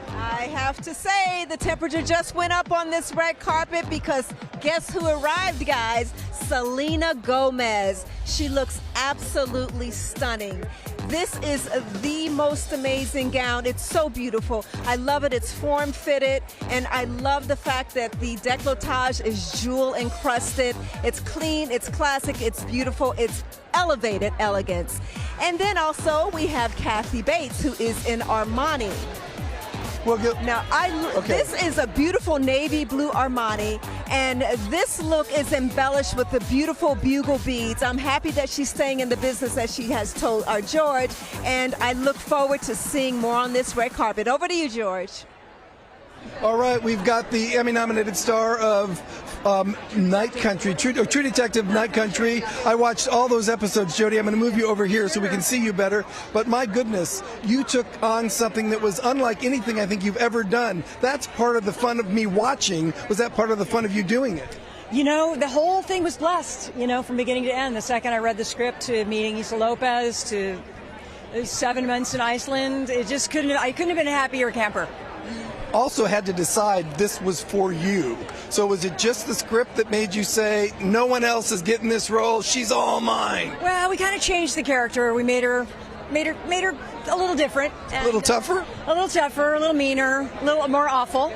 I have to say, the temperature just went up on this red carpet because guess who arrived, guys? Selena Gomez. She looks absolutely stunning. This is the most amazing gown. It's so beautiful. I love it. It's form-fitted, and I love the fact that the décolletage is jewel encrusted. It's clean, it's classic, it's beautiful, it's elevated elegance. And then also we have Kathy Bates, who is in Armani. This is a beautiful navy blue Armani, and this look is embellished with the beautiful bugle beads. I'm happy that she's staying in the business, as she has told our George, and I look forward to seeing more on this red carpet. Over to you, George. All right, we've got the Emmy-nominated star of Night Country, True Detective Night Country. I watched all those episodes, Jodie. I'm going to move you over here so we can see you better. But my goodness, you took on something that was unlike anything I think you've ever done. That's part of the fun of me watching. Was that part of the fun of you doing it? You know, the whole thing was blessed, from beginning to end. The second I read the script, to meeting Issa Lopez, to 7 months in Iceland, I couldn't have been a happier camper. Also had to decide this was for you. So was it just the script that made you say, no one else is getting this role, she's all mine? Well, we kind of changed the character. We made her a little different. A little tougher? A little tougher, a little meaner, a little more awful.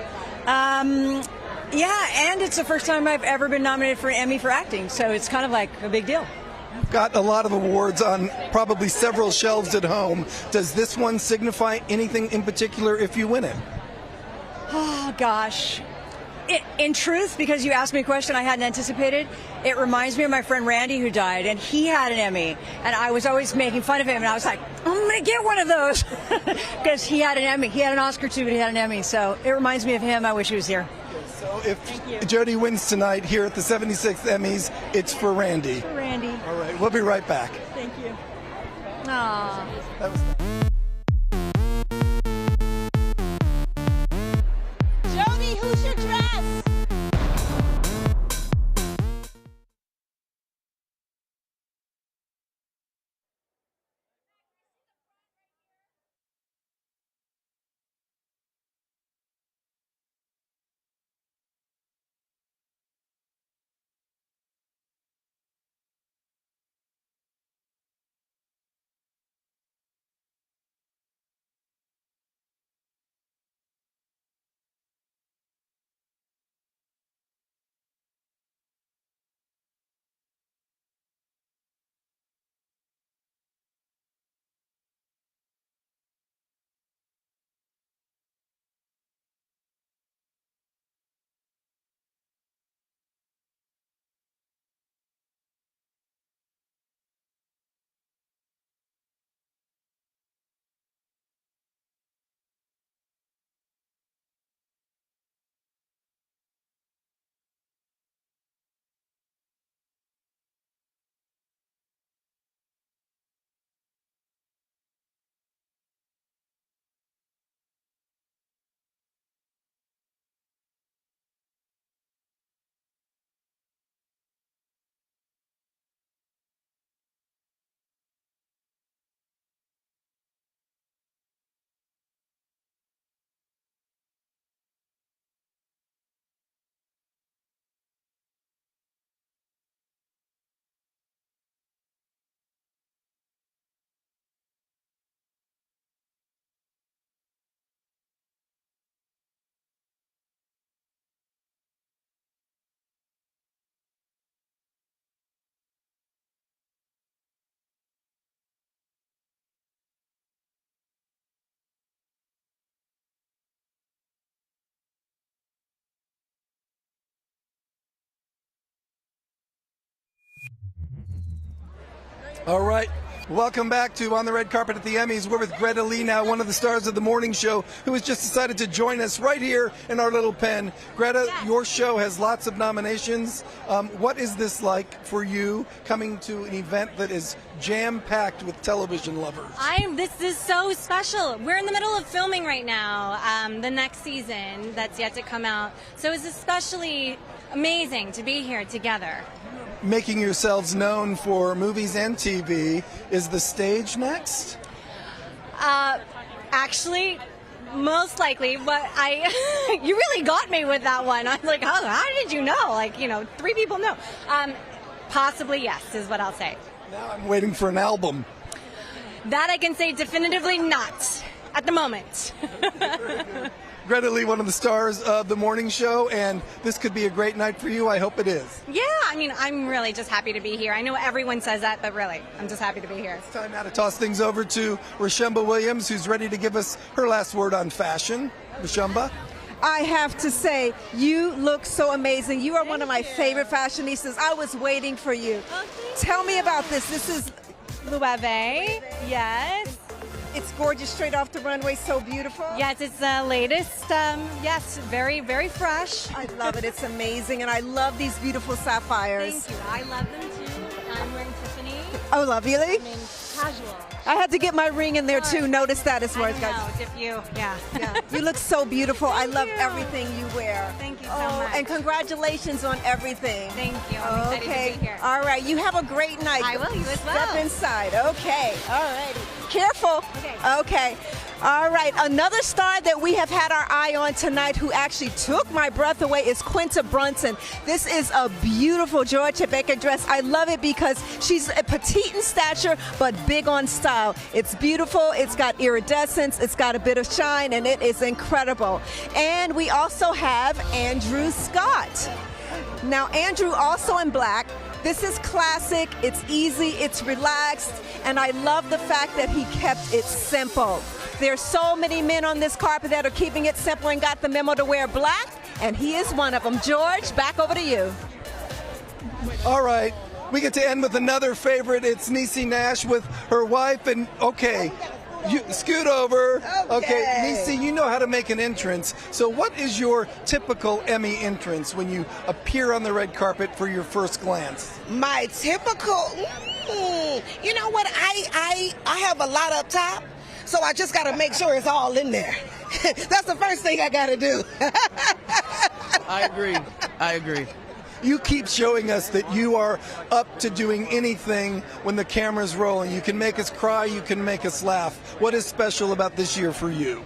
And it's the first time I've ever been nominated for an Emmy for acting, so it's kind of like a big deal. Got a lot of awards on probably several shelves at home. Does this one signify anything in particular if you win it? Oh, gosh. In truth, because you asked me a question I hadn't anticipated, it reminds me of my friend Randy, who died, and he had an Emmy, and I was always making fun of him, and I was like, I'm going to get one of those, because he had an Emmy. He had an Oscar, too, but he had an Emmy, so it reminds me of him. I wish he was here. So if Jodie wins tonight here at the 76th Emmys, it's for Randy. For Randy. All right, we'll be right back. Thank you. Aww. That was All right. Welcome back to On the Red Carpet at the Emmys. We're with Greta Lee now, one of the stars of the morning show, who has just decided to join us right here in our little pen. Greta, your show has lots of nominations. What is this like for you coming to an event that is jam-packed with television lovers? This is so special. We're in the middle of filming right now, the next season that's yet to come out. So it's especially amazing to be here together. Making yourselves known for movies and TV. Is the stage next? Actually, most likely, but you really got me with that one. I'm like, how did you know? Like, 3 people know. Possibly yes, is what I'll say. Now I'm waiting for an album. That I can say definitively not at the moment. Greta Lee, one of the stars of the morning show, and this could be a great night for you. I hope it is. Yeah, I'm really just happy to be here. I know everyone says that, but really, I'm just happy to be here. It's time now to toss things over to Rashumba Williams, who's ready to give us her last word on fashion. Rashumba? I have to say, you look so amazing. You are one of my favorite fashionistas. I was waiting for you. Tell me about this. This is Loewe, yes. It's gorgeous, straight off the runway, so beautiful. Yes, it's the latest. Yes, very, very fresh. I love it. It's amazing, and I love these beautiful sapphires. Thank you. I love them too. I'm wearing Tiffany. Oh, lovely. Casual. I had to get my ring in there too. Notice that as well, guys. Yeah. You look so beautiful. I love everything you wear. Thank you so much. And congratulations on everything. Thank you. I'm excited to be here. All right. You have a great night. I will. You as well. Step inside. Okay. All righty. Careful. Okay. Okay. All right, another star that we have had our eye on tonight who actually took my breath away is Quinta Brunson. This is a beautiful Georgia Baker dress. I love it because she's petite in stature but big on style. It's beautiful, it's got iridescence, it's got a bit of shine, and it is incredible. And we also have Andrew Scott. Now, Andrew also in black. This is classic, it's easy, it's relaxed, and I love the fact that he kept it simple. There's so many men on this carpet that are keeping it simple and got the memo to wear black, and he is one of them. George, back over to you. All right, we get to end with another favorite. It's Niecy Nash with her wife, and okay, you scoot over. Okay, Niecy, you know how to make an entrance. So what is your typical Emmy entrance when you appear on the red carpet for your first glance? My typical, you know what, I have a lot up top. So I just got to make sure it's all in there. That's the first thing I got to do. I agree. You keep showing us that you are up to doing anything when the camera's rolling. You can make us cry, you can make us laugh. What is special about this year for you?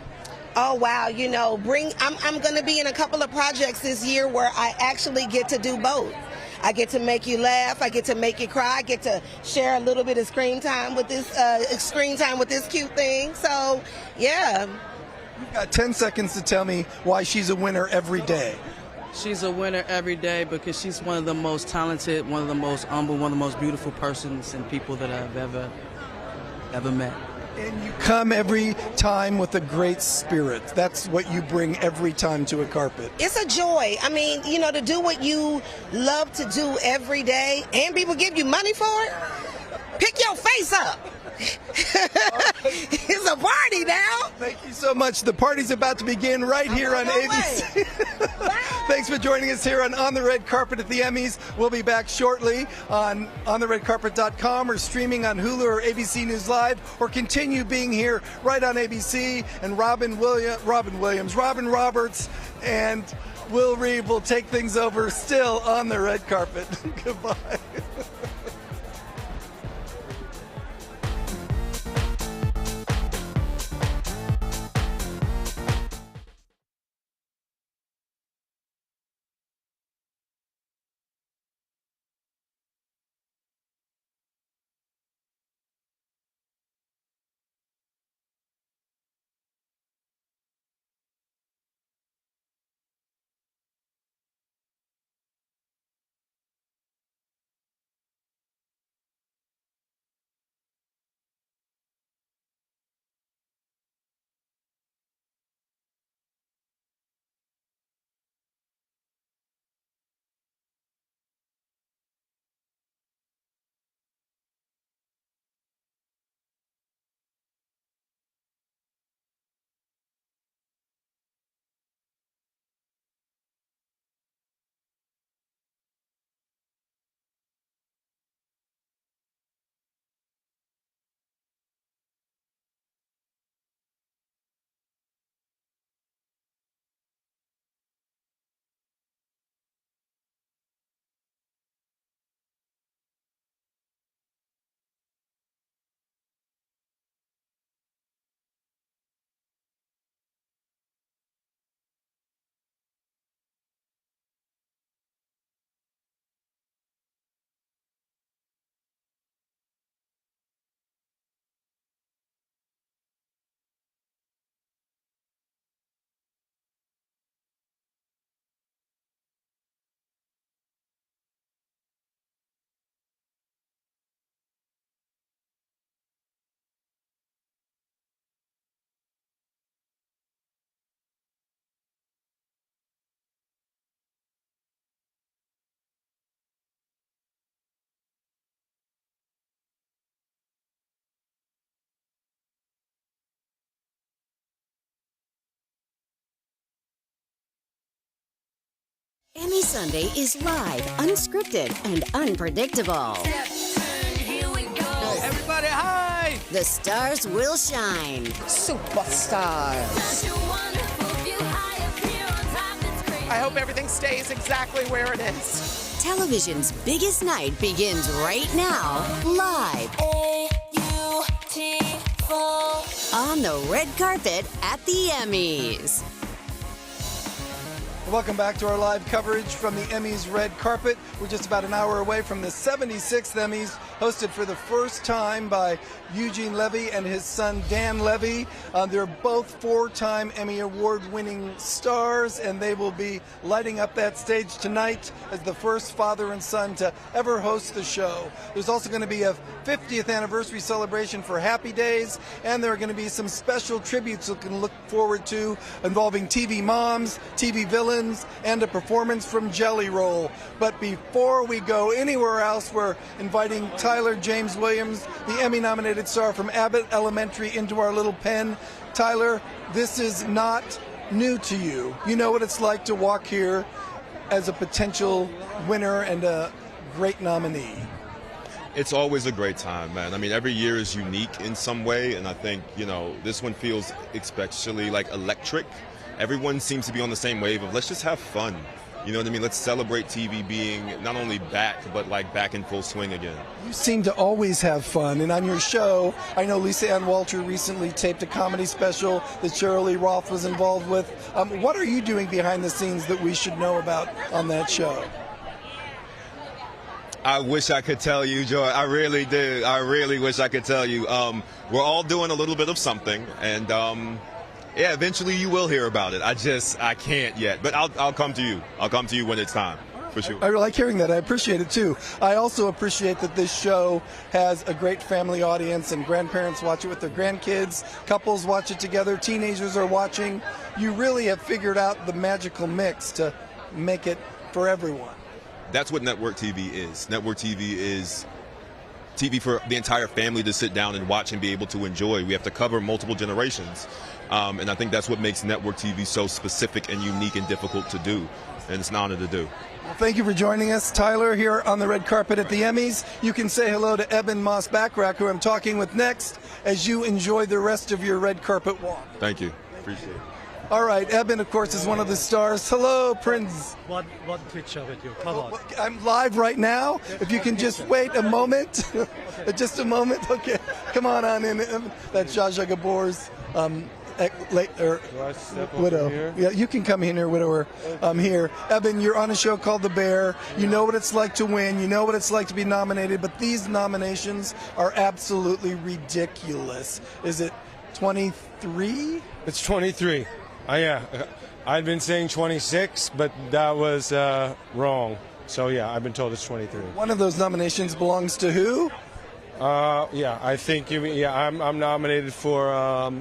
Oh, wow. I'm going to be in a couple of projects this year where I actually get to do both. I get to make you laugh. I get to make you cry. I get to share a little bit of screen time with this cute thing. So, yeah. You've got 10 seconds to tell me why she's a winner every day. She's a winner every day because she's one of the most talented, one of the most humble, one of the most beautiful persons and people that I've ever met. And you come every time with a great spirit. That's what you bring every time to a carpet. It's a joy. To do what you love to do every day and people give you money for it, pick your face up. It's a party now. Thank you so much. The party's about to begin right here on ABC. Thanks for joining us here on the Red Carpet at the Emmys. We'll be back shortly on ontheredcarpet.com or streaming on Hulu or ABC News Live, or continue being here right on ABC. And Robin Roberts and Will Reeve will take things over still on the red carpet. Goodbye. Sunday is live, unscripted, and unpredictable. Everybody, hi! The stars will shine. Superstars. I hope everything stays exactly where it is. Television's biggest night begins right now, live. On the red carpet at the Emmys. Welcome back to our live coverage from the Emmys red carpet. We're just about an hour away from the 76th Emmys, hosted for the first time by Eugene Levy and his son Dan Levy. They're both 4-time Emmy Award-winning stars, and they will be lighting up that stage tonight as the first father and son to ever host the show. There's also going to be a 50th anniversary celebration for Happy Days, and there are going to be some special tributes you can look forward to involving TV moms, TV villains, and a performance from Jelly Roll. But before we go anywhere else, we're inviting Tyler James Williams, the Emmy-nominated star from Abbott Elementary, into our little pen. Tyler, this is not new to you. You know what it's like to walk here as a potential winner and a great nominee. It's always a great time, man. I mean, every year is unique in some way, and I think, you know, this one feels especially like electric. Everyone seems to be on the same wave of let's just have fun. You know what I mean? Let's celebrate TV being not only back, but like back in full swing again. You seem to always have fun, and on your show, I know Lisa Ann Walter recently taped a comedy special that Sheryl Lee Roth was involved with. What are you doing behind the scenes that we should know about on that show? I wish I could tell you, Joy. I really do. I really wish I could tell you. We're all doing a little bit of something, and yeah, eventually you will hear about it. I can't yet, but I'll come to you. I'll come to you when it's time, for sure. I like hearing that. I appreciate it, too. I also appreciate that this show has a great family audience, and grandparents watch it with their grandkids, couples watch it together, teenagers are watching. You really have figured out the magical mix to make it for everyone. That's what network TV is. Network TV is TV for the entire family to sit down and watch and be able to enjoy. We have to cover multiple generations. And I think that's what makes network TV so specific and unique and difficult to do. And it's an honor to do. Well, thank you for joining us, Tyler, here on the red carpet at the Emmys. You can say hello to Eban Moss-Bachrach, who I'm talking with next, as you enjoy the rest of your red carpet walk. Thank you. Appreciate it. All right, Eban, of course, is one of the stars. Hello, Prince. What picture with you? Come on. I'm live right now. If you can just wait a moment. Just a moment. Okay. Come on in. That's Zsa Zsa Gabor's widow. Here? Yeah, you can come in here, widower. Here. Eban, you're on a show called The Bear. You know what it's like to win. You know what it's like to be nominated. But these nominations are absolutely ridiculous. Is it 23? It's 23. Yeah. I'd been saying 26, but that was wrong. So, yeah, I've been told it's 23. One of those nominations belongs to who? Yeah, I think I'm nominated for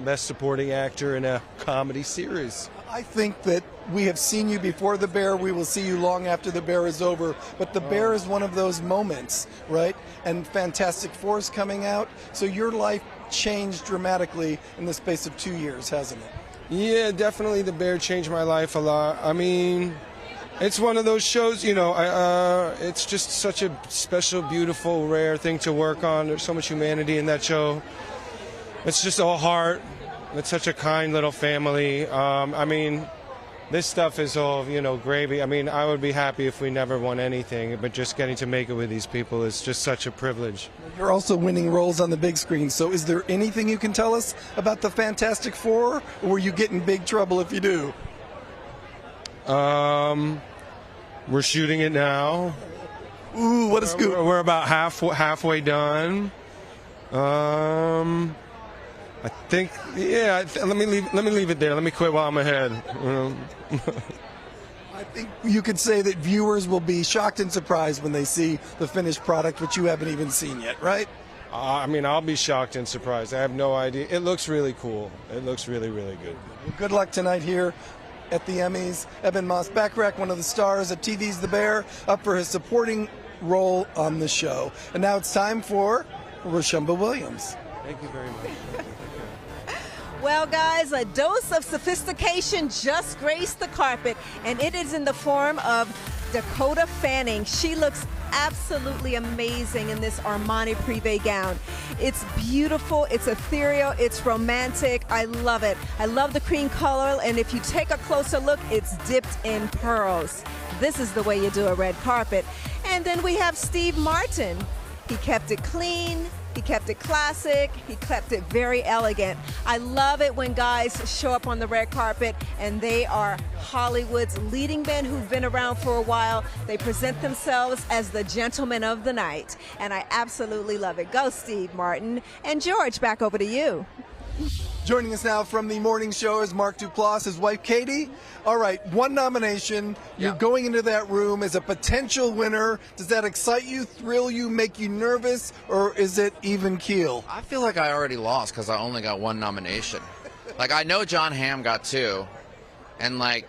Best Supporting Actor in a Comedy Series. I think that we have seen you before The Bear. We will see you long after The Bear is over. But The Bear is one of those moments, right? And Fantastic Four is coming out. So your life changed dramatically in the space of 2 years, hasn't it? Yeah, definitely The Bear changed my life a lot. I mean, it's one of those shows, you know, it's just such a special, beautiful, rare thing to work on. There's so much humanity in that show. It's just all heart. It's such a kind little family. I mean, this stuff is all, you know, gravy. I mean, I would be happy if we never won anything, but just getting to make it with these people is just such a privilege. You're also winning roles on the big screen, so is there anything you can tell us about the Fantastic Four, or will you get in big trouble if you do? We're shooting it now. Ooh, what a scoop. We're about halfway done. I think, yeah. Let me leave it there. Let me quit while I'm ahead. I think you could say that viewers will be shocked and surprised when they see the finished product, which you haven't even seen yet, right? I mean, I'll be shocked and surprised. I have no idea. It looks really cool. It looks really, really good. Well, good luck tonight here at the Emmys. Eban Moss-Bachrach, one of the stars of TV's The Bear, up for his supporting role on the show. And now it's time for Roshumba Williams. Thank you very much. Well, guys, a dose of sophistication just graced the carpet, and it is in the form of Dakota Fanning. She looks absolutely amazing in this Armani Privé gown. It's beautiful, it's ethereal, it's romantic. I love it. I love the cream color, and if you take a closer look, it's dipped in pearls. This is the way you do a red carpet. And then we have Steve Martin. He kept it clean, he kept it classic, he kept it very elegant. I love it when guys show up on the red carpet and they are Hollywood's leading men who've been around for a while. They present themselves as the gentlemen of the night, and I absolutely love it. Go, Steve Martin. And George, back over to you. Joining us now from the morning show is Mark Duplass, his wife Katie. All right, one nomination. You're going into that room as a potential winner. Does that excite you, thrill you, make you nervous, or is it even keel? I feel like I already lost because I only got one nomination. Like, I know John Hamm got 2, and like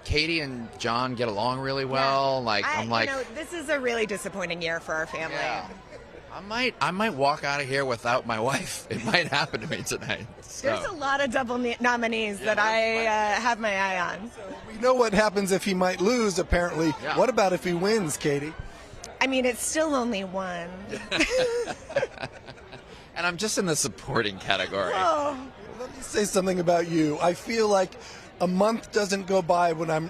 Katie and John get along really well. Like, I'm like, you know, this is a really disappointing year for our family. Yeah. I might walk out of here without my wife. It might happen to me tonight. So. There's a lot of double nominees that I have my eye on. So we know what happens if he might lose, apparently. Yeah. What about if he wins, Katie? I mean, it's still only one. And I'm just in the supporting category. Oh. Let me say something about you. I feel like a month doesn't go by when I'm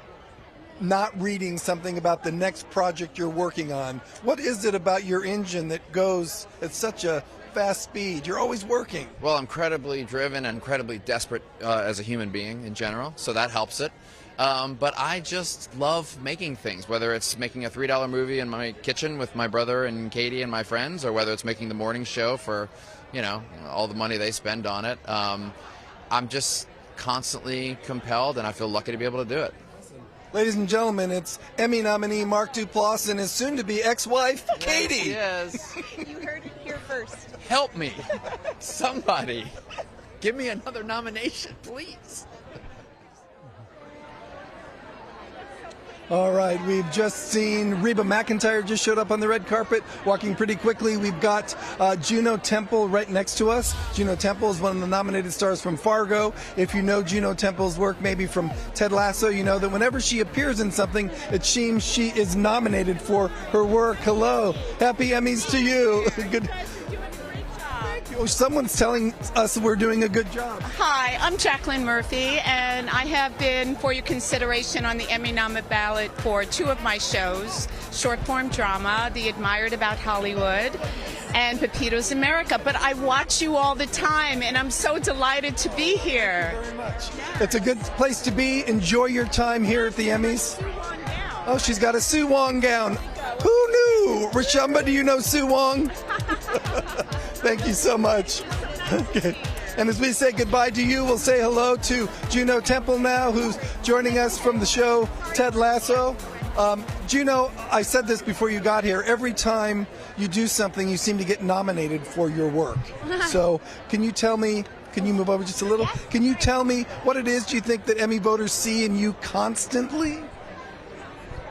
not reading something about the next project you're working on. What is it about your engine that goes at such a fast speed? You're always working. Well, I'm incredibly driven and incredibly desperate as a human being in general, so that helps it. But I just love making things, whether it's making a $3 movie in my kitchen with my brother and Katie and my friends, or whether it's making the morning show for, you know, all the money they spend on it. I'm just constantly compelled, and I feel lucky to be able to do it. Ladies and gentlemen, it's Emmy nominee Mark Duplass and his soon-to-be ex-wife, Katie. Yes. You heard it here first. Help me. Somebody. Give me another nomination, please. All right, we've just seen Reba McEntire just showed up on the red carpet, walking pretty quickly. We've got Juno Temple right next to us. Juno Temple is one of the nominated stars from Fargo. If you know Juno Temple's work, maybe from Ted Lasso, you know that whenever she appears in something, it seems she is nominated for her work. Hello. Happy Emmys to you. Good. Someone's telling us we're doing a good job. Hi, I'm Jacqueline Murphy, and I have been for your consideration on the Emmy nominee ballot for 2 of my shows, short-form drama, The Admired About Hollywood, and Pepito's America. But I watch you all the time, and I'm so delighted to be here. Thank you very much. It's a good place to be. Enjoy your time here at the Emmys. Oh, she's got a Sue Wong gown. Who knew? Rashamba, do you know Sue Wong? Thank you so much. Okay. And as we say goodbye to you, we'll say hello to Juno Temple now, who's joining us from the show Ted Lasso. Juno, I said this before you got here. Every time you do something, you seem to get nominated for your work. So can you tell me, can you move over just a little? Can you tell me what it is you think that Emmy voters see in you constantly?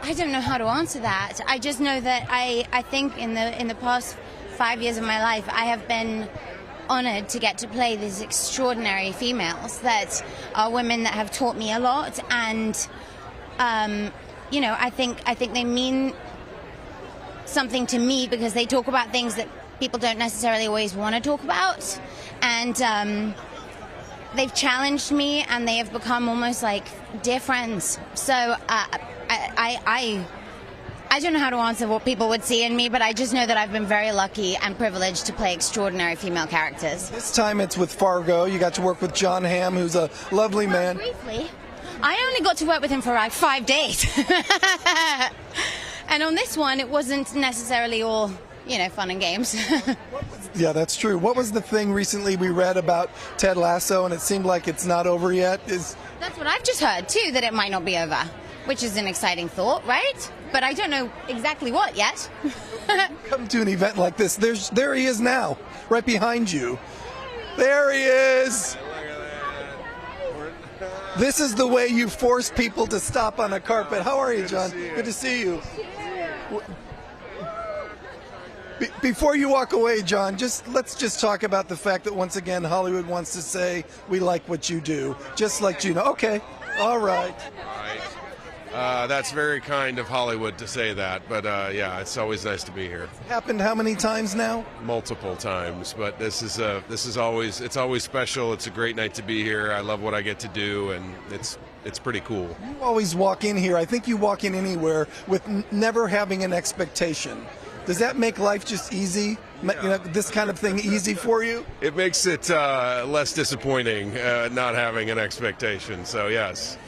I don't know how to answer that. I just know that I think in the past 5 years of my life, I have been honored to get to play these extraordinary females that are women that have taught me a lot, and you know, I think they mean something to me because they talk about things that people don't necessarily always want to talk about, and they've challenged me, and they have become almost like dear friends. So I don't know how to answer what people would see in me, but I just know that I've been very lucky and privileged to play extraordinary female characters. This time it's with Fargo. You got to work with John Hamm, who's a lovely man. Briefly. I only got to work with him for like 5 days. And on this one, it wasn't necessarily all, you know, fun and games. Yeah, that's true. What was the thing recently we read about Ted Lasso, and it seemed like it's not over yet? That's what I've just heard, too, that it might not be over, which is an exciting thought, right? But I don't know exactly what yet. Come to an event like this. There he is now, right behind you. There he is. This is the way you force people to stop on a carpet. How are you, John? Good to see you. Before you walk away, John, let's just talk about the fact that once again Hollywood wants to say we like what you do, just like Juno. Okay, all right. That's very kind of Hollywood to say that, but yeah, it's always nice to be here. Happened how many times now? Multiple times, but this is always special. It's a great night to be here. I love what I get to do, and it's pretty cool. You always walk in here. I think you walk in anywhere with never having an expectation. Does that make life just easy? You know, this kind of thing easy for you? It makes it less disappointing not having an expectation. So yes.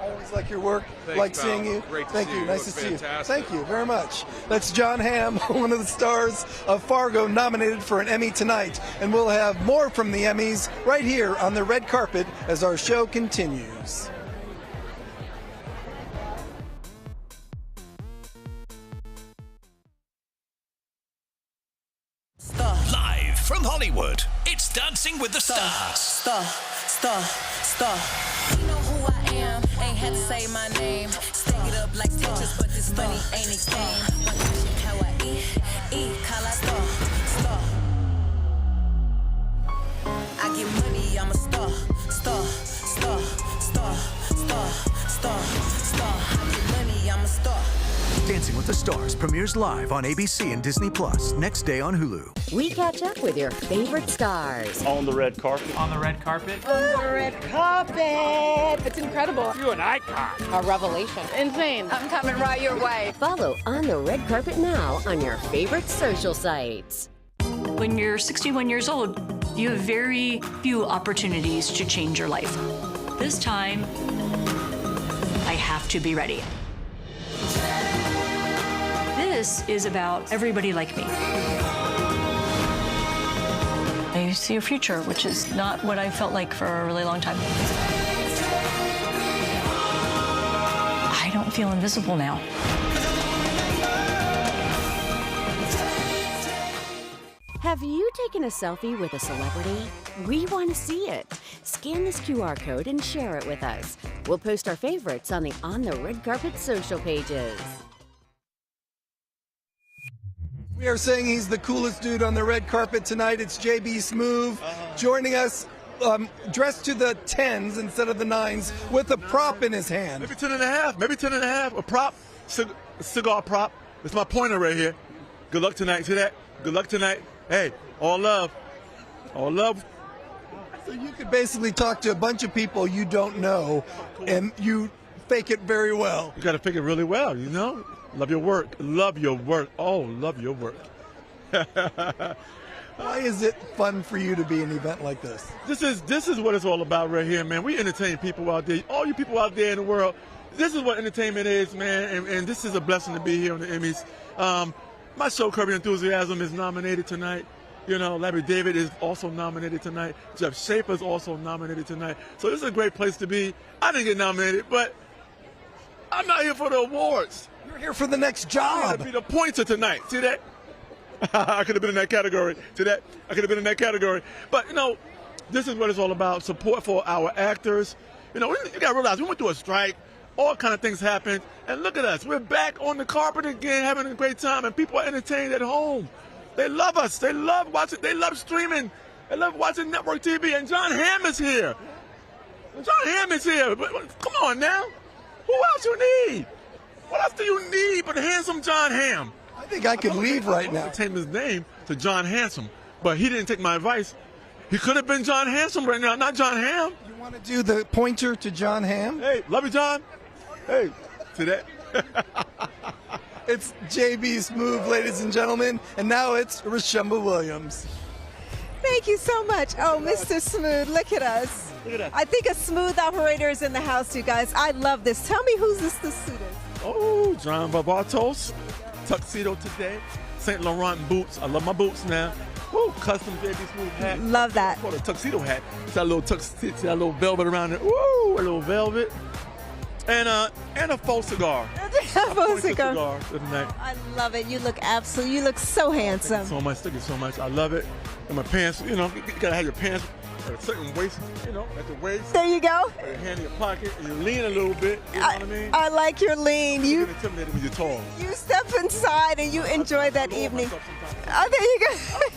I always like your work. Thanks, like pal. seeing you. Great to Thank see you. you. Nice to Look see you. fantastic. Thank you very much. That's John Hamm, one of the stars of Fargo, nominated for an Emmy tonight. And we'll have more from the Emmys right here on the red carpet as our show continues. Live from Hollywood, it's Dancing with the Stars. Star. You know who I am, ain't had to say my name. Stick it up like Tetris, but this money ain't a game. How I call out star. I get money, I'm a star. I get money, I'm a star. Dancing with the Stars premieres live on ABC and Disney Plus next day on Hulu. We catch up with your favorite stars. On the red carpet. On the red carpet. On the red carpet. It's incredible. You're an icon. A revelation. Insane. I'm coming right your way. Follow On the Red Carpet now on your favorite social sites. When you're 61 years old, you have very few opportunities to change your life. This time, I have to be ready. This is about everybody like me. I see a future, which is not what I felt like for a really long time. I don't feel invisible now. Have you taken a selfie with a celebrity? We want to see it. Scan this QR code and share it with us. We'll post our favorites on the On the Red Carpet social pages. We are saying he's the coolest dude on the red carpet tonight. It's JB Smoove joining us, dressed to the 10s instead of the 9s, with a prop in his hand. Maybe 10 and a half. A prop, cigar prop. It's my pointer right here. Good luck tonight. See that? Good luck tonight. Hey, all love. All love. So you could basically talk to a bunch of people you don't know, and you fake it very well. You got to fake it really well, you know? Love your work. Love your work. Oh, love your work. Why is it fun for you to be an event like this? This is what it's all about right here, man. We entertain people out there. All you people out there in the world, this is what entertainment is, man, and this is a blessing to be here on the Emmys. My show, Curb Your Enthusiasm, is nominated tonight. You know, Larry David is also nominated tonight. Jeff Schaffer is also nominated tonight. So this is a great place to be. I didn't get nominated, but I'm not here for the awards. You're here for the next job. I'm going to be the pointer tonight. See that? I could have been in that category. See that? I could have been in that category. But, you know, this is what it's all about. Support for our actors. You know, you got to realize we went through a strike. All kind of things happened. And look at us. We're back on the carpet again, having a great time. And people are entertained at home. They love us. They love watching. They love streaming. They love watching network TV. And John Hamm is here. John Hamm is here. Come on now. Who else you need? What else do you need but handsome John Hamm? I think I could leave right now. I changed his name to John Handsome, but he didn't take my advice. He could have been John Handsome right now, not John Hamm. You want to do the pointer to John Hamm? Hey, love you, John. Hey, see that? It's JB Smoove, ladies and gentlemen, and now it's Rashumba Williams. Thank you so much. Oh, Mr. Smooth, look at us. Look at that. I think a smooth operator is in the house, you guys. I love this. Tell me who's this suitor. Oh, John Barbatos. Tuxedo today. St. Laurent boots. I love my boots now. Woo, custom JB Smoove hat. Love that. It's called a tuxedo hat. It's that little velvet around it. Woo, a little velvet. And a faux cigar. A faux cigar. Tonight. I love it. You look so handsome. Thank you so much. Thank you so much. I love it. And my pants, you know, you gotta have your pants at a certain waist, you know, at the waist. There you go. Your hand in your pocket, and you lean a little bit. You know what I mean? I like your lean. You get intimidated when you're tall. You step inside and you enjoy that evening. Oh, there you go.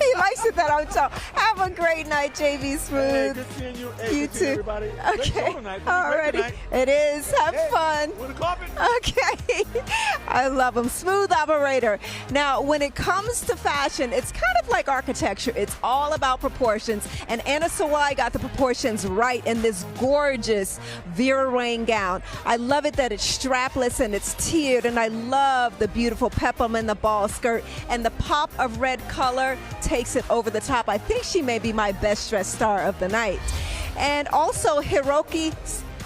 He likes it that I'm tall. Have a great night, JV Smoove. Hey, good seeing you. Hey, You good seeing too. everybody. Okay. All Alrighty. It is. Have fun. With a carpet. Okay. I love him. Smooth operator. Now, when it comes to fashion, it's kind of like architecture. It's all about proportions. And Anna Sawai got the proportions right in this gorgeous Vera Wang gown. I love it that it's strapless and it's tiered. And I love the beautiful peplum in the ball skirt. And the pop of red color takes it over the top. I think she may be my best dressed star of the night. And also Hiroki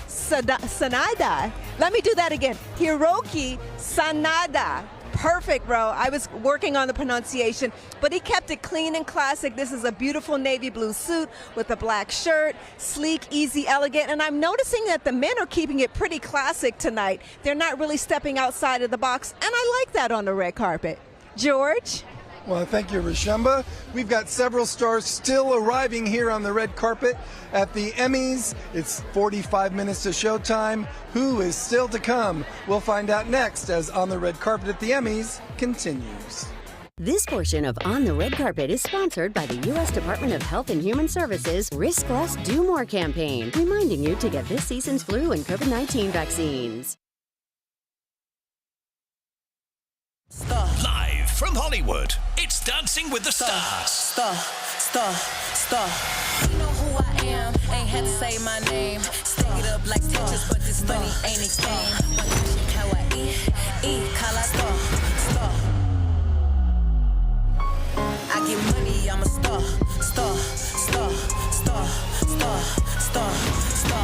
Sanada. Let me do that again. Hiroki Sanada. Perfect, bro. I was working on the pronunciation, but he kept it clean and classic. This is a beautiful navy blue suit with a black shirt, sleek, easy, elegant. And I'm noticing that the men are keeping it pretty classic tonight. They're not really stepping outside of the box, and I like that on the red carpet. George? Well, thank you, Rashamba. We've got several stars still arriving here on the red carpet at the Emmys. It's 45 minutes to showtime. Who is still to come? We'll find out next as On the Red Carpet at the Emmys continues. This portion of On the Red Carpet is sponsored by the U.S. Department of Health and Human Services Risk Less, Do More campaign, reminding you to get this season's flu and COVID-19 vaccines. Live from Hollywood, it's Dancing with the Stars. Star. You know who I am, ain't had to say my name. Stack it up like Tetris, but this money ain't a game. Kala star. I get money, I'm a star.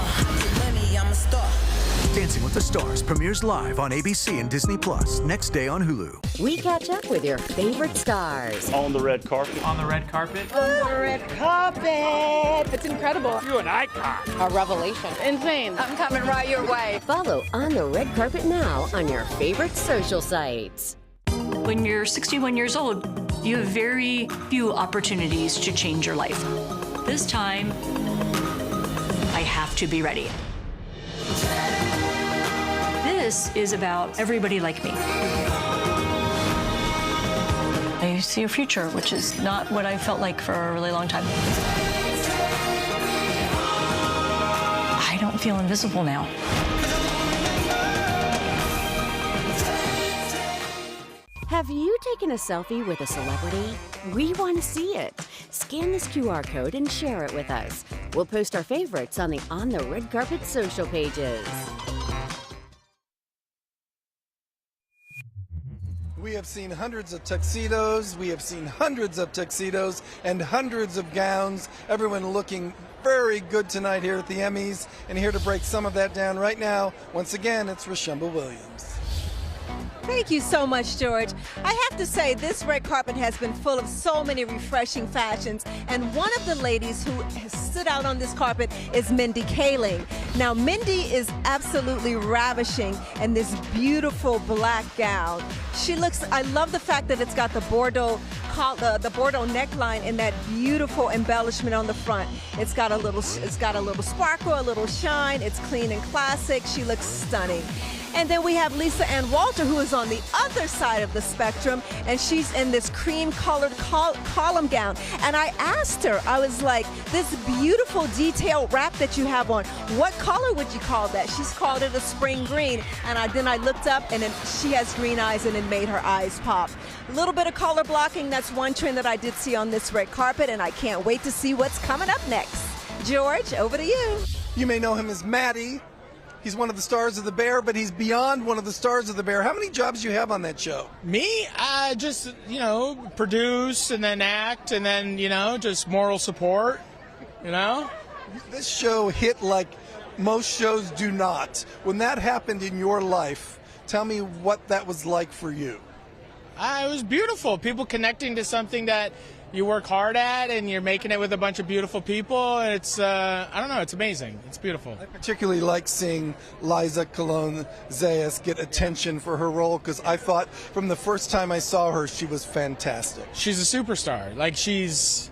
I get money, I'm a star. Dancing with the Stars premieres live on ABC and Disney Plus next day on Hulu. We catch up with your favorite stars. On the red carpet. On the red carpet. On the red carpet. It's incredible. You're an icon. A revelation. Insane. I'm coming right your way. Follow On the Red Carpet now on your favorite social sites. When you're 61 years old, you have very few opportunities to change your life. This time, I have to be ready. This is about everybody like me. I see a future, which is not what I felt like for a really long time. I don't feel invisible now. Have you taken a selfie with a celebrity? We want to see it. Scan this QR code and share it with us. We'll post our favorites on the On the Red Carpet social pages. We have seen hundreds of tuxedos, we have seen hundreds of tuxedos and hundreds of gowns. Everyone looking very good tonight here at the Emmys. And here to break some of that down right now, once again, it's Rashamba Williams. Thank you so much, George. I have to say, this red carpet has been full of so many refreshing fashions, and one of the ladies who has stood out on this carpet is Mindy Kaling. Now, Mindy is absolutely ravishing in this beautiful black gown. I love the fact that it's got the Bordeaux neckline and that beautiful embellishment on the front. It's got a little sparkle, a little shine. It's clean and classic. She looks stunning. And then we have Lisa Ann Walter, who is on the other side of the spectrum, and she's in this cream-colored column gown. And I asked her, I was like, this beautiful detailed wrap that you have on, what color would you call that? She's called it a spring green. And then I looked up, and then she has green eyes, and it made her eyes pop. A little bit of color blocking, that's one trend that I did see on this red carpet, and I can't wait to see what's coming up next. George, over to you. You may know him as Maddie. He's one of the stars of The Bear, but he's beyond one of the stars of The Bear. How many jobs do you have on that show? Me? Just, produce and then act and then, just moral support, This show hit like most shows do not. When that happened in your life, tell me what that was like for you. It was beautiful. People connecting to something that you work hard at and you're making it with a bunch of beautiful people. And it's, it's amazing. It's beautiful. I particularly like seeing Liza Colón-Zayas get attention for her role because I thought from the first time I saw her, she was fantastic. She's a superstar. She's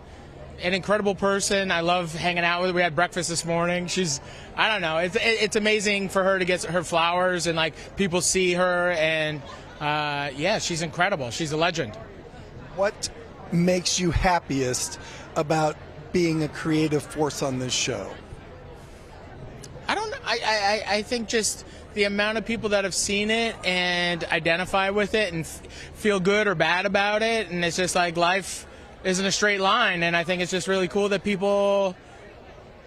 an incredible person. I love hanging out with her. We had breakfast this morning. It's amazing for her to get her flowers and people see her and she's incredible. She's a legend. What makes you happiest about being a creative force on this show? I don't know. I think just the amount of people that have seen it and identify with it and feel good or bad about it, and it's just like life isn't a straight line, and I think it's just really cool that people,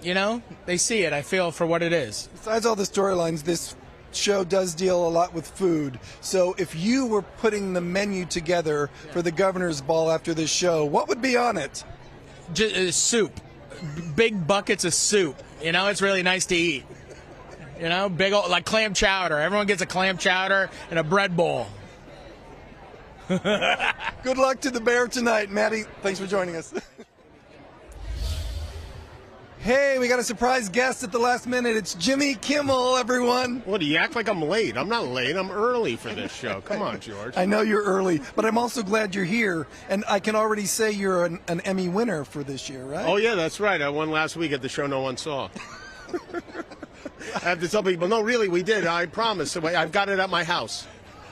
you know, they see it, I feel, for what it is. Besides all the storylines, this show does deal a lot with food. So if you were putting the menu together for the Governor's Ball after this show, what would be on it? Just, soup. Big buckets of soup. You know, it's really nice to eat. You know, big old, like clam chowder. Everyone gets a clam chowder and a bread bowl. Good luck to the Bear tonight. Maddie, thanks for joining us. Hey, we got a surprise guest at the last minute. It's Jimmy Kimmel, everyone. What, do you act like I'm late? I'm not late. I'm early for this show. Come on, George. I know you're early, but I'm also glad you're here. And I can already say you're an Emmy winner for this year, right? Oh, yeah, that's right. I won last week at the show no one saw. I have to tell people, no, really, we did. I promise. I've got it at my house.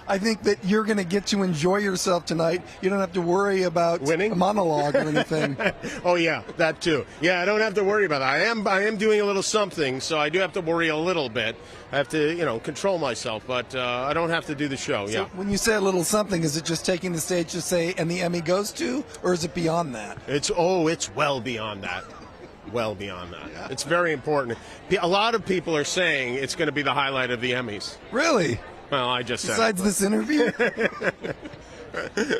I think that you're going to get to enjoy yourself tonight. You don't have to worry about winning a monologue or anything. Oh yeah, that too. Yeah, I don't have to worry about that. I am doing a little something, so I do have to worry a little bit. I have to, you know, control myself, but I don't have to do the show. So when you say a little something, is it just taking the stage to say, and the Emmy goes to, or is it beyond that? It's well beyond that. Well beyond that. Yeah. It's very important. A lot of people are saying it's going to be the highlight of the Emmys. Really? Well, I just Besides this interview?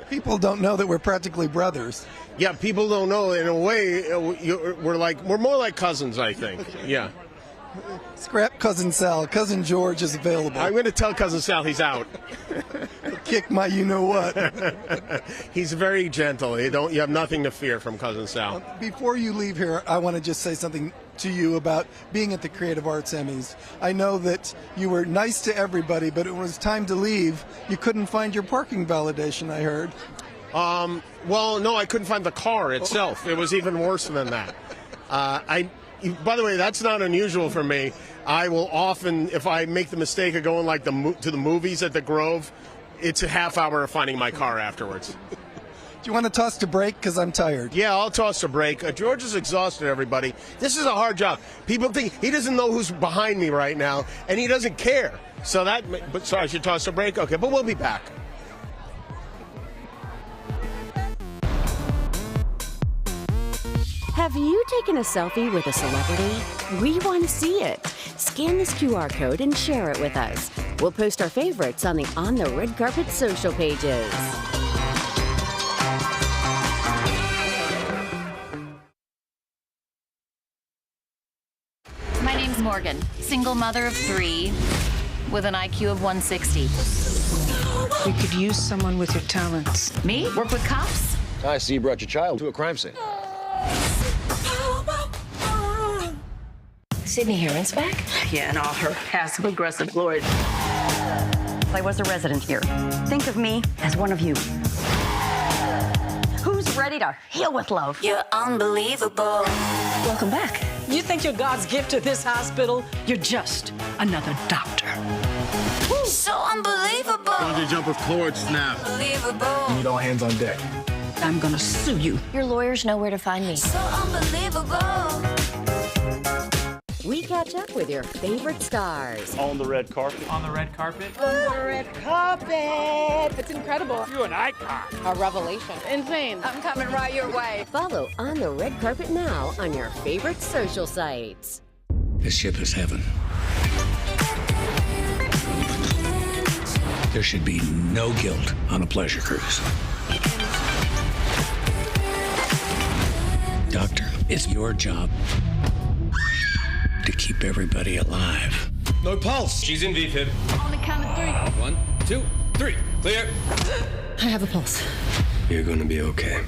People don't know that we're practically brothers. Yeah, people don't know. In a way, we're more like cousins, I think. Yeah. Scrap Cousin Sal. Cousin George is available. I'm going to tell Cousin Sal he's out. Kick my you-know-what. He's very gentle. You have nothing to fear from Cousin Sal. Before you leave here, I want to just say something to you about being at the Creative Arts Emmys. I know that you were nice to everybody, but it was time to leave. You couldn't find your parking validation, I heard. Well, no, I couldn't find the car itself. It was even worse than that. By the way, that's not unusual for me. I will often, if I make the mistake of going like to the movies at the Grove, it's a half hour of finding my car afterwards. Do you want to toss to break? Because I'm tired. Yeah, I'll toss to break. George is exhausted, everybody. This is a hard job. People think he doesn't know who's behind me right now, and he doesn't care. So sorry, I should toss to break? Okay, but we'll be back. Have you taken a selfie with a celebrity? We want to see it. Scan this QR code and share it with us. We'll post our favorites on the On the Red Carpet social pages. My name's Morgan, single mother of 3 with an IQ of 160. We could use someone with your talents. Me? Work with cops? I see you brought your child to a crime scene. Sydney Heron's back? Yeah, and all her passive-aggressive glory. I was a resident here. Think of me as one of you. Who's ready to heal with love? You're unbelievable. Welcome back. You think you're God's gift to this hospital? You're just another doctor. Woo. So unbelievable. Bungee jump with cord snap. Unbelievable. You need all hands on deck. I'm gonna sue you. Your lawyers know where to find me. So unbelievable. We catch up with your favorite stars. On the red carpet. On the red carpet. On the red carpet. It's incredible. You're an icon. A revelation. Insane. I'm coming right your way. Follow On the Red Carpet now on your favorite social sites. This ship is heaven. There should be no guilt on a pleasure cruise. Doctor, it's your job to keep everybody alive. No pulse. She's in VFib. On the count of 3. 1, 2, 3. Clear. I have a pulse. You're gonna be okay.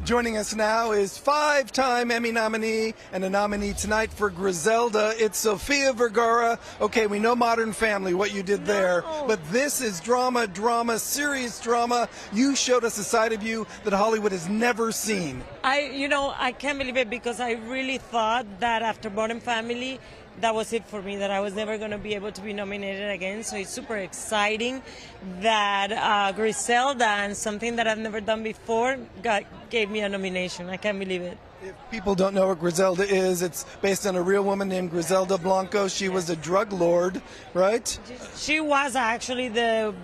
Joining us now is 5-time Emmy nominee and a nominee tonight for Griselda. It's Sofia Vergara. Okay, we know Modern Family, what you did there, but this is drama, serious drama. You showed us a side of you that Hollywood has never seen. I can't believe it because I really thought that after Modern Family, that was it for me, that I was never going to be able to be nominated again. So it's super exciting that Griselda, and something that I've never done before, gave me a nomination. I can't believe it. If people don't know what Griselda is, it's based on a real woman named Griselda Blanco. She was a drug lord, right? She was actually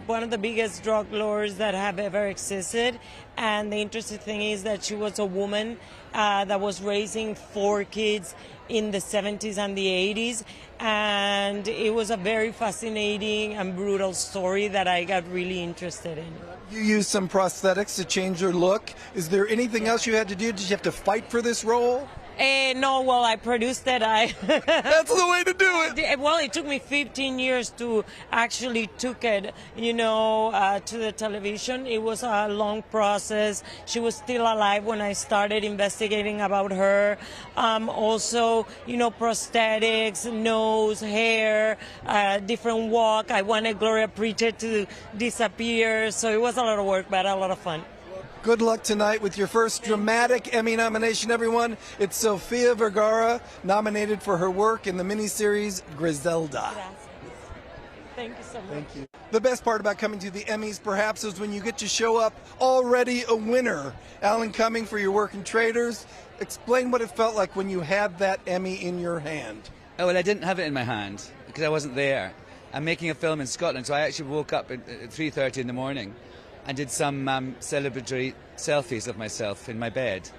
one of the biggest drug lords that have ever existed. And the interesting thing is that she was a woman that was raising 4 kids in the 70s and the 80s. And it was a very fascinating and brutal story that I got really interested in. You used some prosthetics to change your look. Is there anything else you had to do? Did you have to fight for this role? No, well, I produced it. That's the way to do it. Well, it took me 15 years to actually took it, to the television. It was a long process. She was still alive when I started investigating about her. Also, prosthetics, nose, hair, different walk. I wanted Gloria Preacher to disappear. So it was a lot of work, but a lot of fun. Good luck tonight with your first dramatic Emmy nomination, everyone. It's Sofia Vergara, nominated for her work in the miniseries Griselda. Thank you so much. Thank you. The best part about coming to the Emmys, perhaps, is when you get to show up already a winner. Alan Cumming, for your work in Traders, explain what it felt like when you had that Emmy in your hand. Oh, well, I didn't have it in my hand because I wasn't there. I'm making a film in Scotland, so I actually woke up at 3:30 in the morning and did some celebratory selfies of myself in my bed.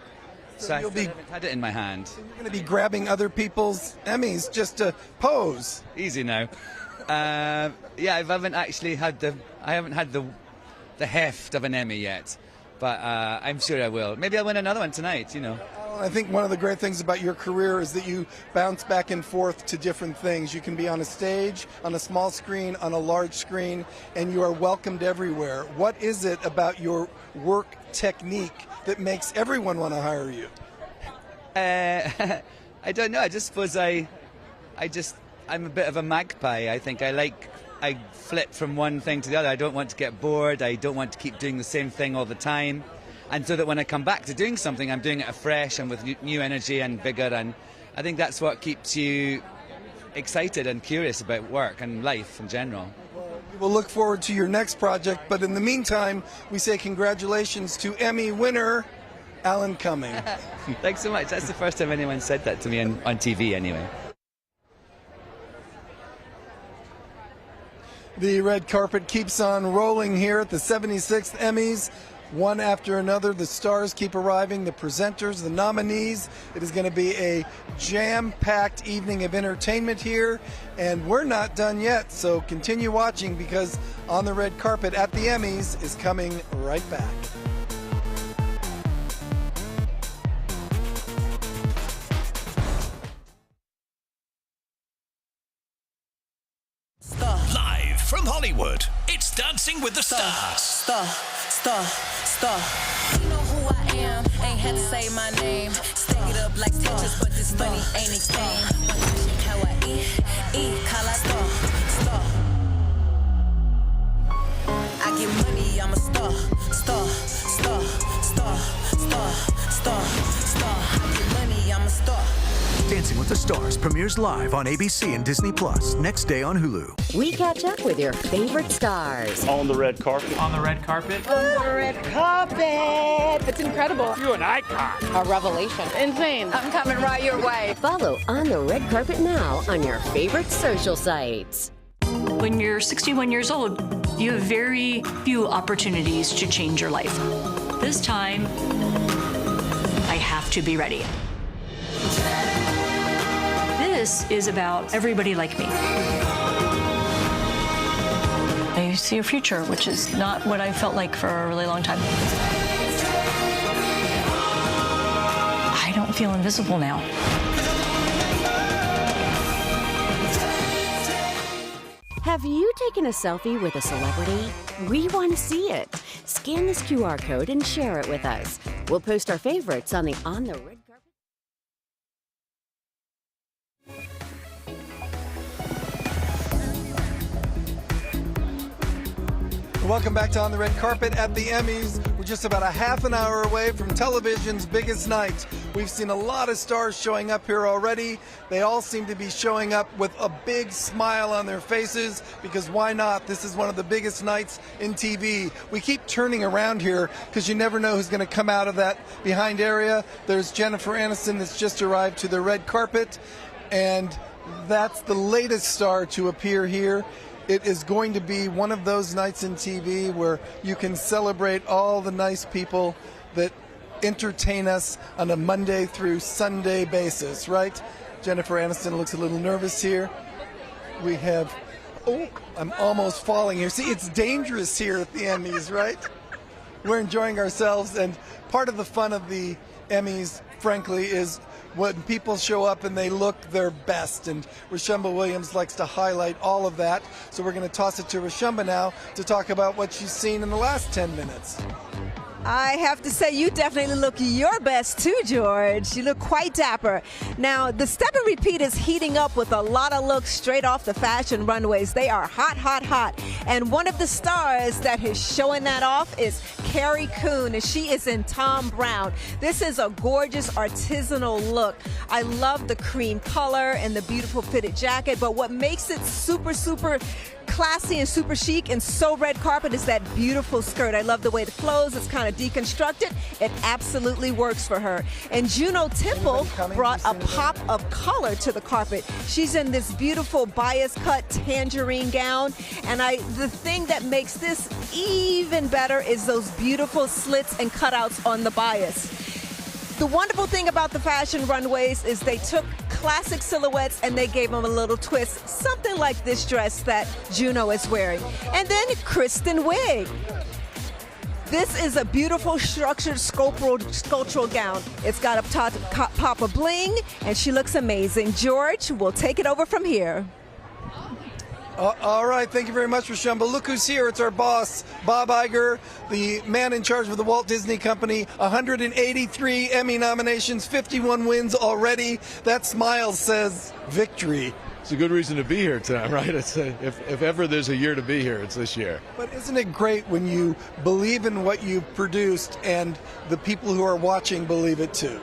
So I haven't had it in my hand. So you're going to be grabbing other people's Emmys just to pose. Easy now. I haven't had the heft of an Emmy yet, but I'm sure I will. Maybe I'll win another one tonight, I think one of the great things about your career is that you bounce back and forth to different things. You can be on a stage, on a small screen, on a large screen, and you are welcomed everywhere. What is it about your work technique that makes everyone want to hire you? I don't know. I just suppose I'm a bit of a magpie. I think I flip from one thing to the other. I don't want to get bored. I don't want to keep doing the same thing all the time. And so that when I come back to doing something, I'm doing it afresh and with new energy and vigor. And I think that's what keeps you excited and curious about work and life in general. We'll look forward to your next project. But in the meantime, we say congratulations to Emmy winner, Alan Cumming. Thanks so much. That's the first time anyone said that to me on TV anyway. The red carpet keeps on rolling here at the 76th Emmys. One after another, the stars keep arriving, the presenters, the nominees. It is going to be a jam-packed evening of entertainment here, and we're not done yet, so continue watching because On the Red Carpet at the Emmys is coming right back. Live from Hollywood, it's Dancing with the Stars. Star. You know who I am, ain't had to say my name. Stack it up like Tetris, but this money ain't a game. Kala star. I get money, I'm a star. I get money, I'm a star. Dancing with the Stars premieres live on ABC and Disney Plus next day on Hulu. We catch up with your favorite stars. On the red carpet. On the red carpet. On the red carpet. It's incredible. You're an icon. A revelation. Insane. I'm coming right your way. Follow On the Red Carpet now on your favorite social sites. When you're 61 years old, you have very few opportunities to change your life. This time, I have to be ready. This is about everybody like me. I see a future, which is not what I felt like for a really long time. I don't feel invisible now. Have you taken a selfie with a celebrity? We want to see it. Scan this QR code and share it with us. We'll post our favorites on the Red Carpet. Welcome back to On the Red Carpet at the Emmys. We're just about a half an hour away from television's biggest night. We've seen a lot of stars showing up here already. They all seem to be showing up with a big smile on their faces, because why not? This is one of the biggest nights in TV. We keep turning around here because you never know who's going to come out of that behind area. There's Jennifer Aniston that's just arrived to the red carpet, and that's the latest star to appear here. It is going to be one of those nights in TV where you can celebrate all the nice people that entertain us on a Monday through Sunday basis, right? Jennifer Aniston looks a little nervous here. We have, oh, I'm almost falling here. See, it's dangerous here at the Emmys, right? We're enjoying ourselves, and part of the fun of the Emmys, frankly, is when people show up and they look their best, and Rashumba Williams likes to highlight all of that. So we're going to toss it to Rashumba now to talk about what she's seen in the last 10 minutes. I have to say, you definitely look your best too, George. You look quite dapper. Now, the step and repeat is heating up with a lot of looks straight off the fashion runways. They are hot, hot, hot. And one of the stars that is showing that off is Carrie Coon, and she is in Tom Brown. This is a gorgeous artisanal look. I love the cream color and the beautiful fitted jacket, but what makes it super, super classy and super chic and so red carpet is that beautiful skirt. I love the way it flows. It's kind of deconstructed. It absolutely works for her. And Juno Temple brought a pop of color to the carpet. She's in this beautiful bias cut tangerine gown, and the thing that makes this even better is those beautiful slits and cutouts on the bias. The wonderful thing about the fashion runways is they took classic silhouettes and they gave them a little twist, something like this dress that Juno is wearing. And then Kristen Wiig. This is a beautiful structured sculptural gown. It's got a pop of bling, and she looks amazing. George, we'll take it over from here. All right, thank you very much, Rashumba. Look who's here. It's our boss, Bob Iger, the man in charge of the Walt Disney Company. 183 Emmy nominations, 51 wins already. That smile says victory. It's a good reason to be here tonight, right? If ever there's a year to be here, it's this year. But isn't it great when you believe in what you've produced and the people who are watching believe it too?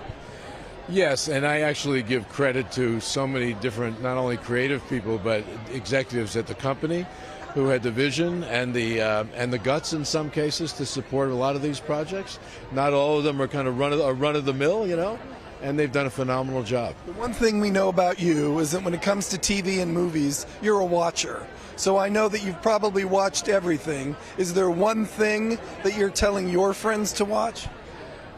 Yes, and I actually give credit to so many different, not only creative people, but executives at the company who had the vision and the guts in some cases to support a lot of these projects. Not all of them are kind of run of the mill, you know, and they've done a phenomenal job. The one thing we know about you is that when it comes to TV and movies, you're a watcher. So I know that you've probably watched everything. Is there one thing that you're telling your friends to watch?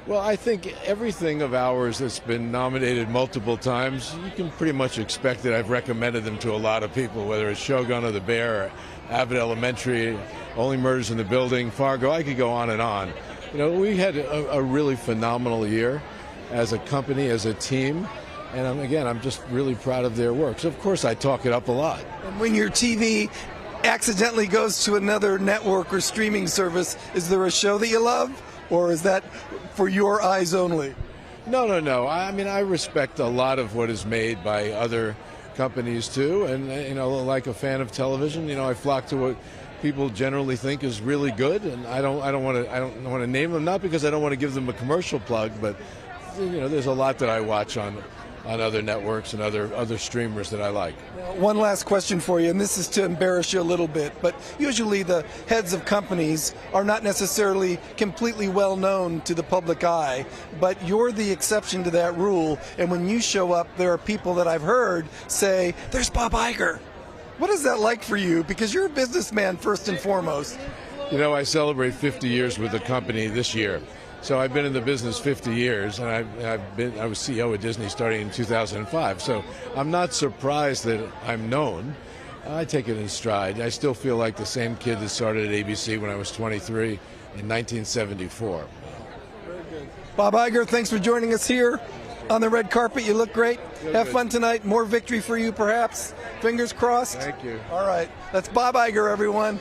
Well, I think everything of ours that's been nominated multiple times, you can pretty much expect that I've recommended them to a lot of people, whether it's Shogun or The Bear, or Abbott Elementary, Only Murders in the Building, Fargo. I could go on and on. You know, we had a really phenomenal year as a company, as a team, and I'm just really proud of their work. So, of course, I talk it up a lot. And when your TV accidentally goes to another network or streaming service, is there a show that you love? Or is that for your eyes only? No. I mean, I respect a lot of what is made by other companies too, and you know, like a fan of television, you know, I flock to what people generally think is really good, and I don't want to name them, not because I don't want to give them a commercial plug, but you know, there's a lot that I watch on other networks and other streamers that I like. One last question for you, and this is to embarrass you a little bit, but usually the heads of companies are not necessarily completely well known to the public eye, but you're the exception to that rule, and when you show up, there are people that I've heard say, "There's Bob Iger." What is that like for you? Because you're a businessman first and foremost. You know, I celebrate 50 years with the company this year. So I've been in the business 50 years, and I was CEO of Disney starting in 2005. So I'm not surprised that I'm known. I take it in stride. I still feel like the same kid that started at ABC when I was 23 in 1974. Very good. Bob Iger, thanks for joining us here on the red carpet. You look great. Have fun tonight. More victory for you, perhaps. Fingers crossed. Thank you. All right. That's Bob Iger, everyone.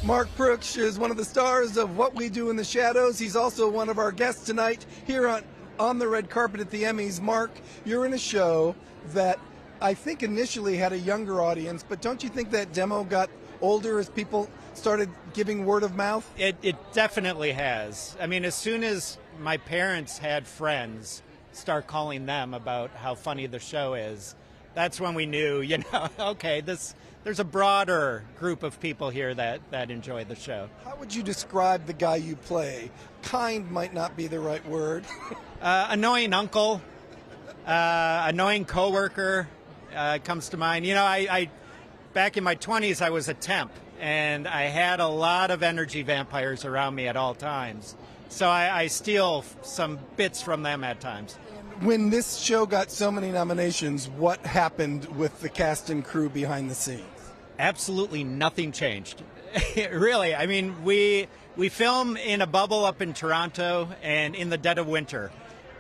Mark Proksch is one of the stars of What We Do in the Shadows. He's also one of our guests tonight here on the red carpet at the Emmys. Mark, you're in a show that I think initially had a younger audience, but don't you think that demo got older as people started giving word of mouth? It definitely has. I mean, as soon as my parents had friends start calling them about how funny the show is, that's when we knew, okay, there's a broader group of people here that enjoy the show. How would you describe the guy you play? Kind might not be the right word. Annoying uncle, annoying coworker comes to mind. I back in my 20s, I was a temp, and I had a lot of energy vampires around me at all times. So I steal some bits from them at times. When this show got so many nominations, what happened with the cast and crew behind the scenes? Absolutely nothing changed. Really, I mean, we film in a bubble up in Toronto and in the dead of winter.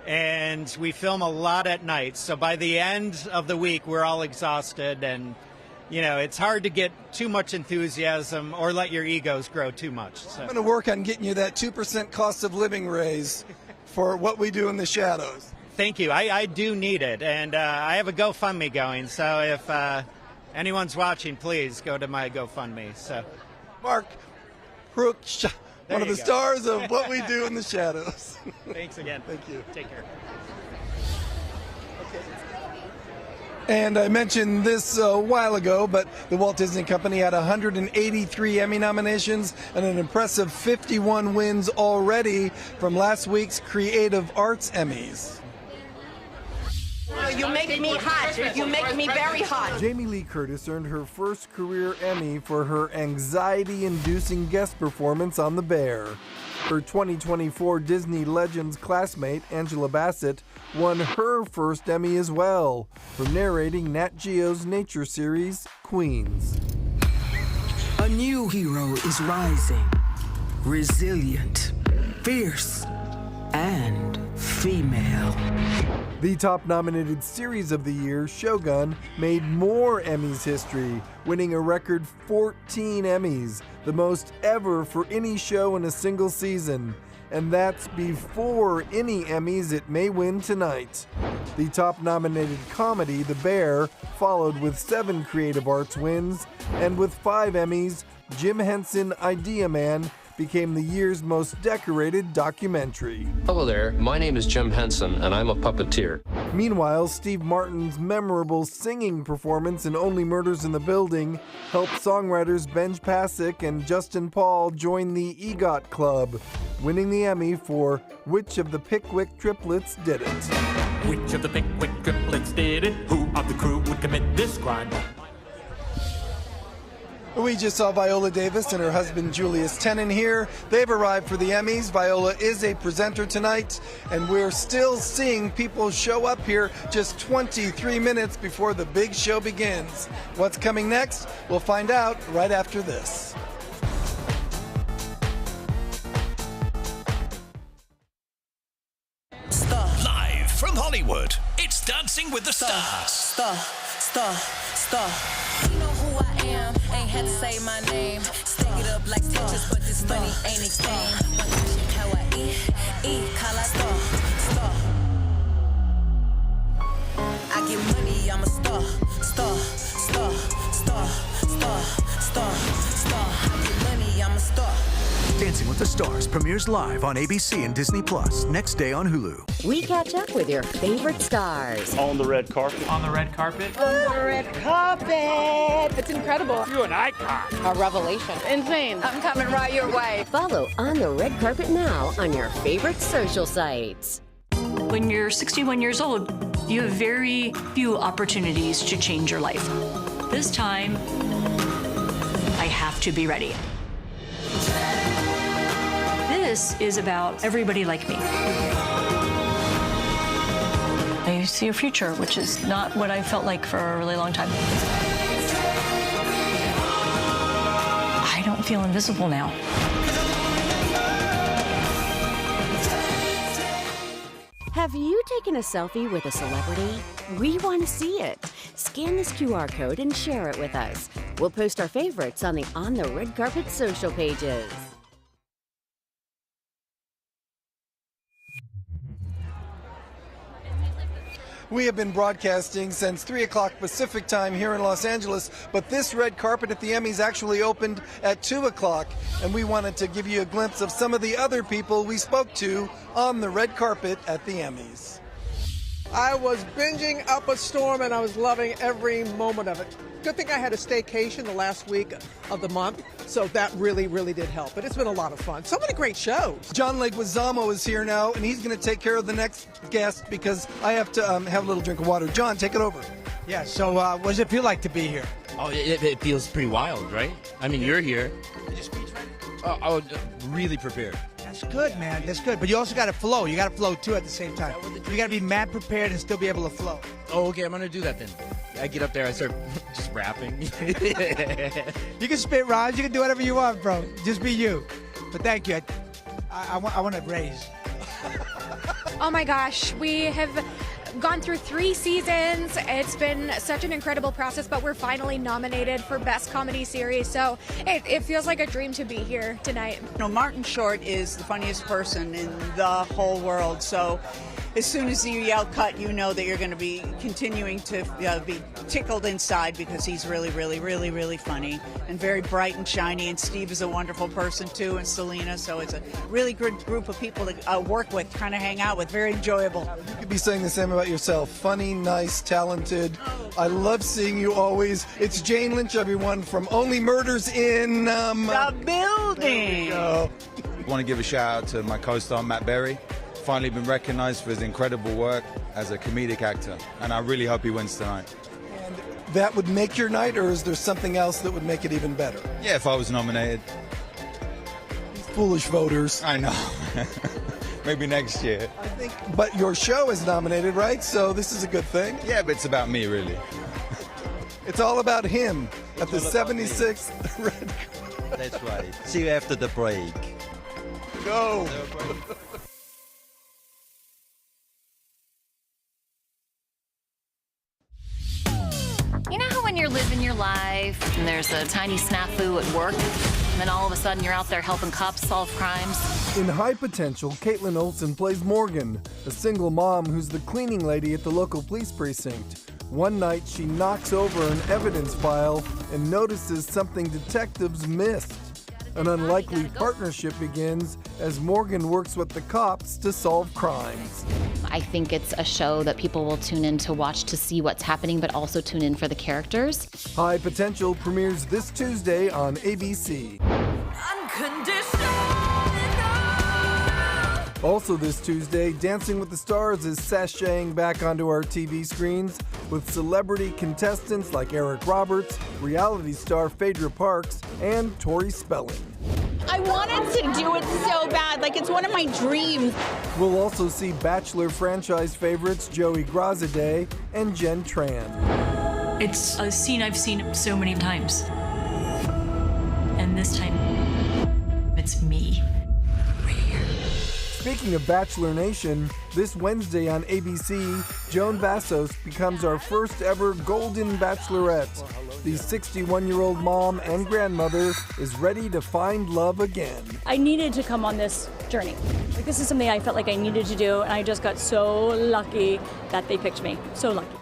And we film a lot at night. So by the end of the week, we're all exhausted. And, it's hard to get too much enthusiasm or let your egos grow too much. So. I'm going to work on getting you that 2% cost of living raise for what we do in the shadows. Thank you. I do need it. And I have a GoFundMe going. So if anyone's watching, please go to my GoFundMe. So, Mark Proksch, one of the stars of What We Do in the Shadows. Thanks again. Thank you. Take care. And I mentioned this a while ago, but the Walt Disney Company had 183 Emmy nominations and an impressive 51 wins already from last week's Creative Arts Emmys. You make me hot. You make me very hot. Jamie Lee Curtis earned her first career Emmy for her anxiety-inducing guest performance on The Bear. Her 2024 Disney Legends classmate, Angela Bassett, won her first Emmy as well for narrating Nat Geo's nature series, Queens. A new hero is rising, resilient, fierce, and female. The top nominated series of the year, Shogun, made more Emmys history, winning a record 14 Emmys, the most ever for any show in a single season. And that's before any Emmys it may win tonight. The top nominated comedy, The Bear, followed with 7 Creative Arts wins, and with 5 Emmys, Jim Henson Idea Man became the year's most decorated documentary. Hello there, my name is Jim Henson, and I'm a puppeteer. Meanwhile, Steve Martin's memorable singing performance in Only Murders in the Building helped songwriters Benj Pasek and Justin Paul join the EGOT Club, winning the Emmy for Which of the Pickwick Triplets Did It? Which of the Pickwick Triplets did it? Who of the crew would commit this crime? We just saw Viola Davis and her husband Julius Tenen here. They've arrived for the Emmys. Viola is a presenter tonight, and we're still seeing people show up here just 23 minutes before the big show begins. What's coming next? We'll find out right after this. Live from Hollywood, it's Dancing with the Stars. You know who I am, ain't had to say my name. Stack it up like Tetris, but this money ain't a game. My question, how I eat, call I star. I get money, I'm a star. I get money, I'm a star. Dancing with the Stars premieres live on ABC and Disney Plus next day on Hulu. We catch up with your favorite stars. On the red carpet. On the red carpet. On the red carpet. It's incredible. You're an icon. A revelation. Insane. I'm coming right your way. Follow On the Red Carpet now on your favorite social sites. When you're 61 years old, you have very few opportunities to change your life. This time, I have to be ready. This is about everybody like me. I see a future, which is not what I felt like for a really long time. I don't feel invisible now. Have you taken a selfie with a celebrity? We want to see it. Scan this QR code and share it with us. We'll post our favorites on the Red Carpet social pages. We have been broadcasting since 3 o'clock Pacific time here in Los Angeles, but this red carpet at the Emmys actually opened at 2 o'clock, and we wanted to give you a glimpse of some of the other people we spoke to on the red carpet at the Emmys. I was binging up a storm, and I was loving every moment of it. Good thing I had a staycation the last week of the month, so that really, really did help. But it's been a lot of fun. So many great shows. John Leguizamo is here now, and he's going to take care of the next guest because I have to have a little drink of water. John, take it over. Yeah, so what does it feel like to be here? Oh, it feels pretty wild, right? I mean, you're here. Is your speech ready? Oh, really prepared. That's good, man. That's good. But you also got to flow. You got to flow, too, at the same time. You got to be mad prepared and still be able to flow. Oh, okay, I'm going to do that then. I get up there, I start just rapping. You can spit rhymes. You can do whatever you want, bro. Just be you. But thank you. I want to raise. Oh, my gosh. We have gone through 3 seasons. It's been such an incredible process, but we're finally nominated for Best Comedy Series, so it feels like a dream to be here tonight. You know, Martin Short is the funniest person in the whole world, so as soon as you yell cut, you know that you're going to be continuing to be tickled inside because he's really, really, really, really funny and very bright and shiny. And Steve is a wonderful person too, and Selena. So it's a really good group of people to work with, kind of hang out with. Very enjoyable. You could be saying the same about yourself. Funny, nice, talented. I love seeing you always. It's Jane Lynch, everyone, from Only Murders in the Building. There we go. I want to give a shout out to my co-star Matt Berry. Finally been recognized for his incredible work as a comedic actor, and I really hope he wins tonight. And that would make your night, or is there something else that would make it even better? Yeah, if I was nominated. These foolish voters. I know. Maybe next year. I think, but your show is nominated, right? So this is a good thing. Yeah, but it's about me, really. It's all about him at the 76th Red Carpet. That's right. See you after the break. Go. You know how when you're living your life and there's a tiny snafu at work, and then all of a sudden you're out there helping cops solve crimes? In High Potential, Caitlin Olsen plays Morgan, a single mom who's the cleaning lady at the local police precinct. One night, she knocks over an evidence file and notices something detectives missed. An unlikely partnership begins as Morgan works with the cops to solve crimes. I think it's a show that people will tune in to watch to see what's happening, but also tune in for the characters. High Potential premieres this Tuesday on ABC. Also this Tuesday, Dancing with the Stars is sashaying back onto our TV screens with celebrity contestants like Eric Roberts, reality star Phaedra Parks, and Tori Spelling. I wanted to do it so bad, like it's one of my dreams. We'll also see Bachelor franchise favorites Joey Grazadeh and Jen Tran. It's a scene I've seen so many times. And this time, it's me. Speaking of Bachelor Nation, this Wednesday on ABC, Joan Vassos becomes our first ever Golden Bachelorette. The 61-year-old mom and grandmother is ready to find love again. I needed to come on this journey. Like, this is something I felt like I needed to do, and I just got so lucky that they picked me. So lucky.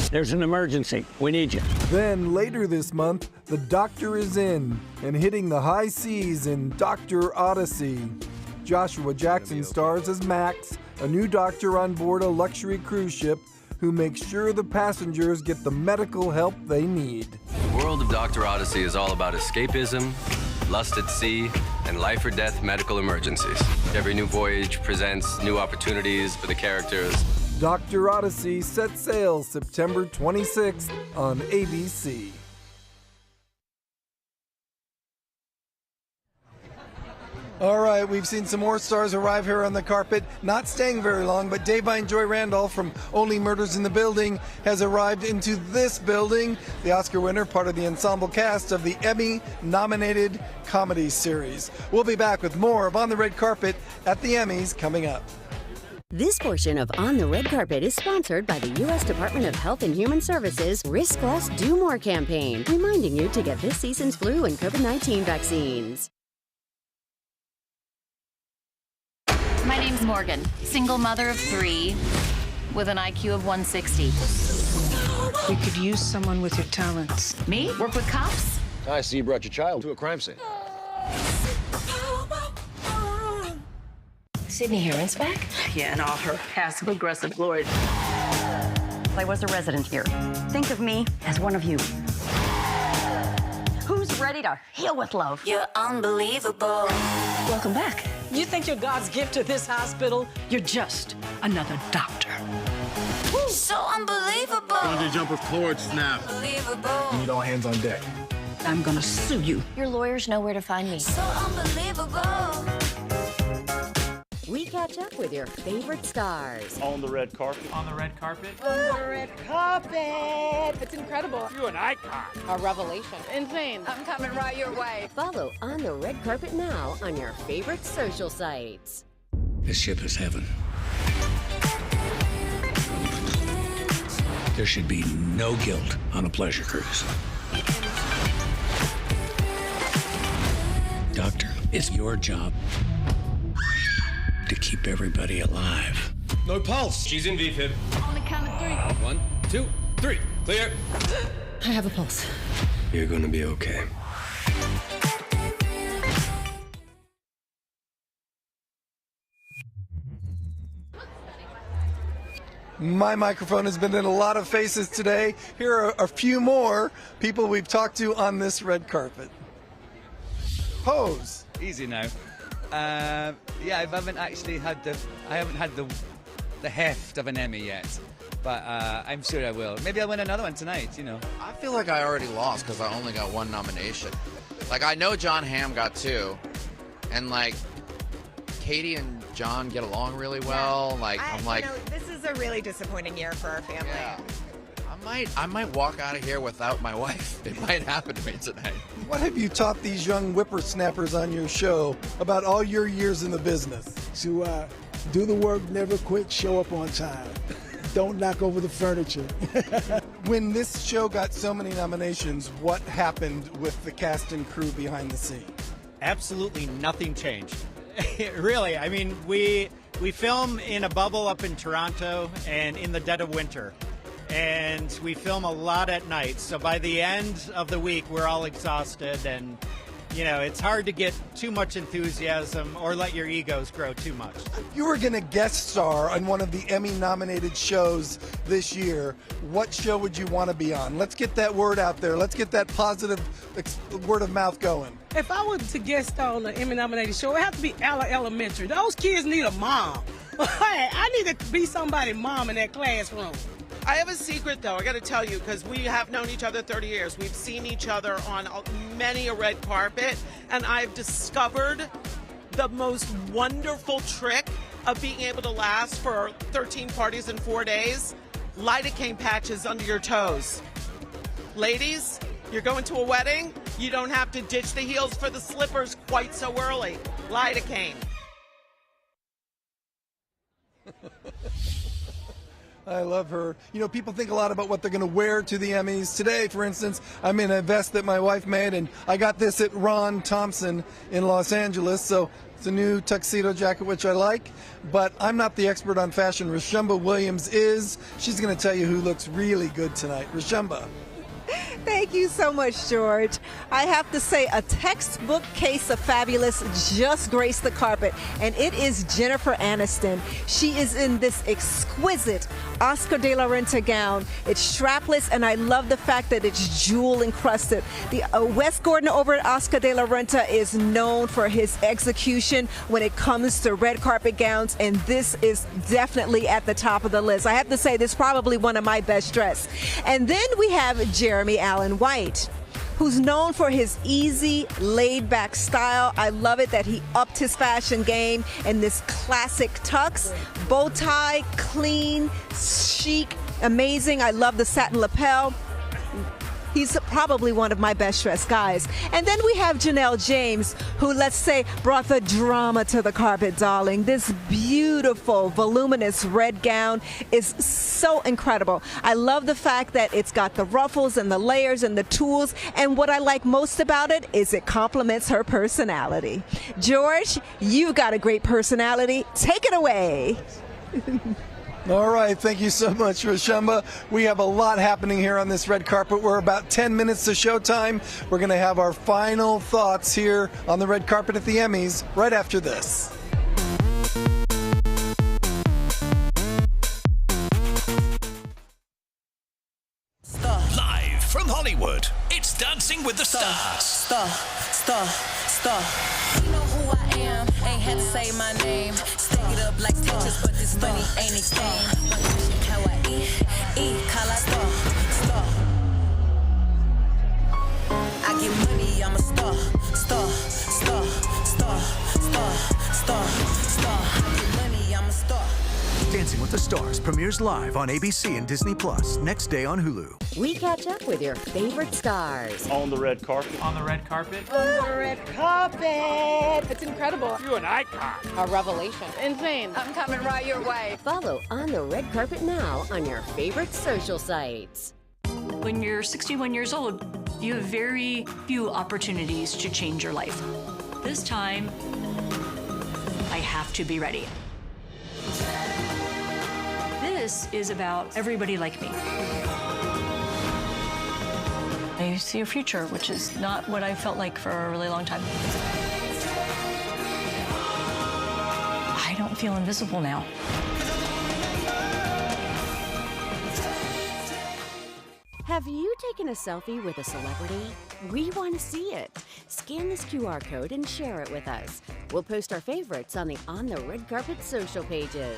There's an emergency. We need you. Then later this month, the Doctor is in and hitting the high seas in Dr. Odyssey. Joshua Jackson stars as Max, a new doctor on board a luxury cruise ship who makes sure the passengers get the medical help they need. The world of Dr. Odyssey is all about escapism, lust at sea, and life or death medical emergencies. Every new voyage presents new opportunities for the characters. Dr. Odyssey sets sail September 26th on ABC. All right, we've seen some more stars arrive here on the carpet, not staying very long, but Davine Joy Randolph from Only Murders in the Building has arrived into this building, the Oscar winner, part of the ensemble cast of the Emmy-nominated comedy series. We'll be back with more of On the Red Carpet at the Emmys coming up. This portion of On the Red Carpet is sponsored by the U.S. Department of Health and Human Services Risk Less, Do More campaign, reminding you to get this season's flu and COVID-19 vaccines. My name's Morgan, single mother of 3, with an IQ of 160. We could use someone with your talents. Me? Work with cops? I see you brought your child to a crime scene. Sydney Herron's back? Yeah, and all her passive-aggressive glory. I was a resident here. Think of me as one of you. Who's ready to heal with love? You're unbelievable. Welcome back. You think you're God's gift to this hospital? You're just another doctor. So unbelievable. Bungee jump with cord snap. Unbelievable. Need all hands on deck. I'm gonna sue you. Your lawyers know where to find me. So unbelievable. We catch up with your favorite stars. On the red carpet. On the red carpet. On the red carpet. It's incredible. You're an icon. A revelation. Insane. I'm coming right your way. Follow On the Red Carpet now on your favorite social sites. This ship is heaven. There should be no guilt on a pleasure cruise. Doctor, it's your job to keep everybody alive. No pulse. She's in VFib. On the count of 3. 1, 2, 3. Clear. I have a pulse. You're gonna be okay. My microphone has been in a lot of faces today. Here are a few more people we've talked to on this red carpet. Pose. Easy now. Yeah, I haven't had the heft of an Emmy yet, but I'm sure I will. Maybe I'll win another one tonight, you know. I feel like I already lost because I only got 1 nomination. Like, I know John Hamm got 2, and like Katie and John get along really well. I'm like, this is a really disappointing year for our family. Yeah. I might walk out of here without my wife. It might happen to me tonight. What have you taught these young whippersnappers on your show about all your years in the business? To do the work, never quit, show up on time. Don't knock over the furniture. When this show got so many nominations, what happened with the cast and crew behind the scenes? Absolutely nothing changed. Really, I mean, we film in a bubble up in Toronto and in the dead of winter. And we film a lot at night. So by the end of the week, we're all exhausted. And, you know, it's hard to get too much enthusiasm or let your egos grow too much. You were going to guest star on one of the Emmy-nominated shows this year. What show would you want to be on? Let's get that word out there. Let's get that positive word of mouth going. If I was to guest star on an Emmy-nominated show, it would have to be Elementary. Those kids need a mom. Hey, I need to be somebody's mom in that classroom. I have a secret, though, I got to tell you, because we have known each other 30 years. We've seen each other on many a red carpet, and I've discovered the most wonderful trick of being able to last for 13 parties in 4 days. Lidocaine patches under your toes. Ladies, you're going to a wedding, you don't have to ditch the heels for the slippers quite so early. Lidocaine. I love her. You know, people think a lot about what they're going to wear to the Emmys. Today, for instance, I'm in a vest that my wife made, and I got this at Ron Thompson in Los Angeles, so it's a new tuxedo jacket, which I like. But I'm not the expert on fashion. Rashumba Williams is. She's going to tell you who looks really good tonight. Rashumba. Thank you so much, George. I have to say, a textbook case of fabulous just graced the carpet, and it is Jennifer Aniston. She is in this exquisite Oscar de la Renta gown. It's strapless, and I love the fact that it's jewel encrusted. The Wes Gordon over at Oscar de la Renta is known for his execution when it comes to red carpet gowns, and this is definitely at the top of the list. I have to say, this is probably one of my best dressed. And then we have Jeremy Allen White, who's known for his easy, laid-back style. I love it that he upped his fashion game in this classic tux. Bow tie, clean, chic, amazing. I love the satin lapel. He's probably one of my best dressed guys. And then we have Janelle James, who, let's say, brought the drama to the carpet, darling. This beautiful, voluminous red gown is so incredible. I love the fact that it's got the ruffles and the layers and the tools. And what I like most about it is it complements her personality. George, you've got a great personality. Take it away. All right, thank you so much, Rashamba. We have a lot happening here on this red carpet. We're about 10 minutes to showtime. We're going to have our final thoughts here on the red carpet at the Emmys right after this. Live from Hollywood, it's Dancing with the Stars. You know who I am, ain't had to say my name. Stack it up like Tetris, but this money ain't a game. How I eat, call I star. I get money, I'm a star. I get money, I'm a star. Dancing with the Stars premieres live on ABC and Disney Plus next day on Hulu. We catch up with your favorite stars. On the red carpet. On the red carpet. On the red carpet. It's incredible. You're an icon. A revelation. Insane. I'm coming right your way. Follow On the Red Carpet now on your favorite social sites. When you're 61 years old, you have very few opportunities to change your life. This time, I have to be ready. This is about everybody like me. I see a future, which is not what I felt like for a really long time. I don't feel invisible now. Have you taken a selfie with a celebrity? We want to see it. Scan this QR code and share it with us. We'll post our favorites on the Red Carpet social pages.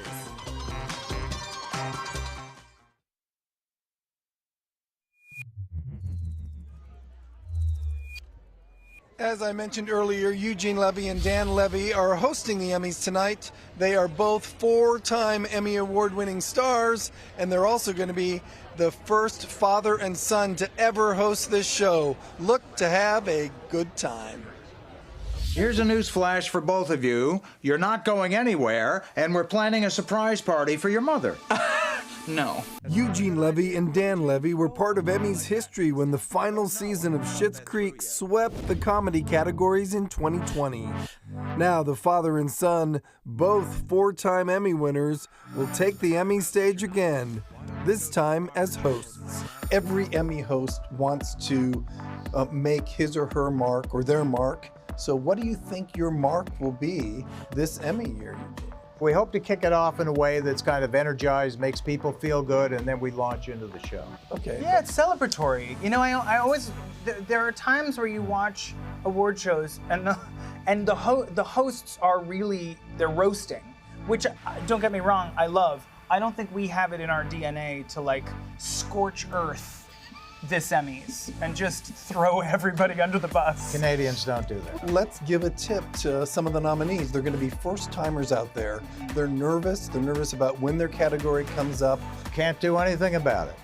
As I mentioned earlier, Eugene Levy and Dan Levy are hosting the Emmys tonight. They are both 4-time Emmy Award-winning stars, and they're also going to be the first father and son to ever host this show. Look to have a good time. Here's a news flash for both of you. You're not going anywhere, and we're planning a surprise party for your mother. No. Eugene Levy and Dan Levy were part of Emmys history when the final season of Schitt's Creek swept the comedy categories in 2020. Now the father and son, both 4-time Emmy winners, will take the Emmy stage again, this time as hosts. Every Emmy host wants to make his or her mark or their mark. So what do you think your mark will be this Emmy year, Eugene? We hope to kick it off in a way that's kind of energized, makes people feel good, and then we launch into the show. Okay. Yeah, it's celebratory. You know, I always, there are times where you watch award shows and the hosts are really, they're roasting, which, don't get me wrong, I love. I don't think we have it in our DNA to like scorch earth this Emmys and just throw everybody under the bus. Canadians don't do that. Let's give a tip to some of the nominees. They're going to be first-timers out there. They're nervous. They're nervous about when their category comes up. Can't do anything about it.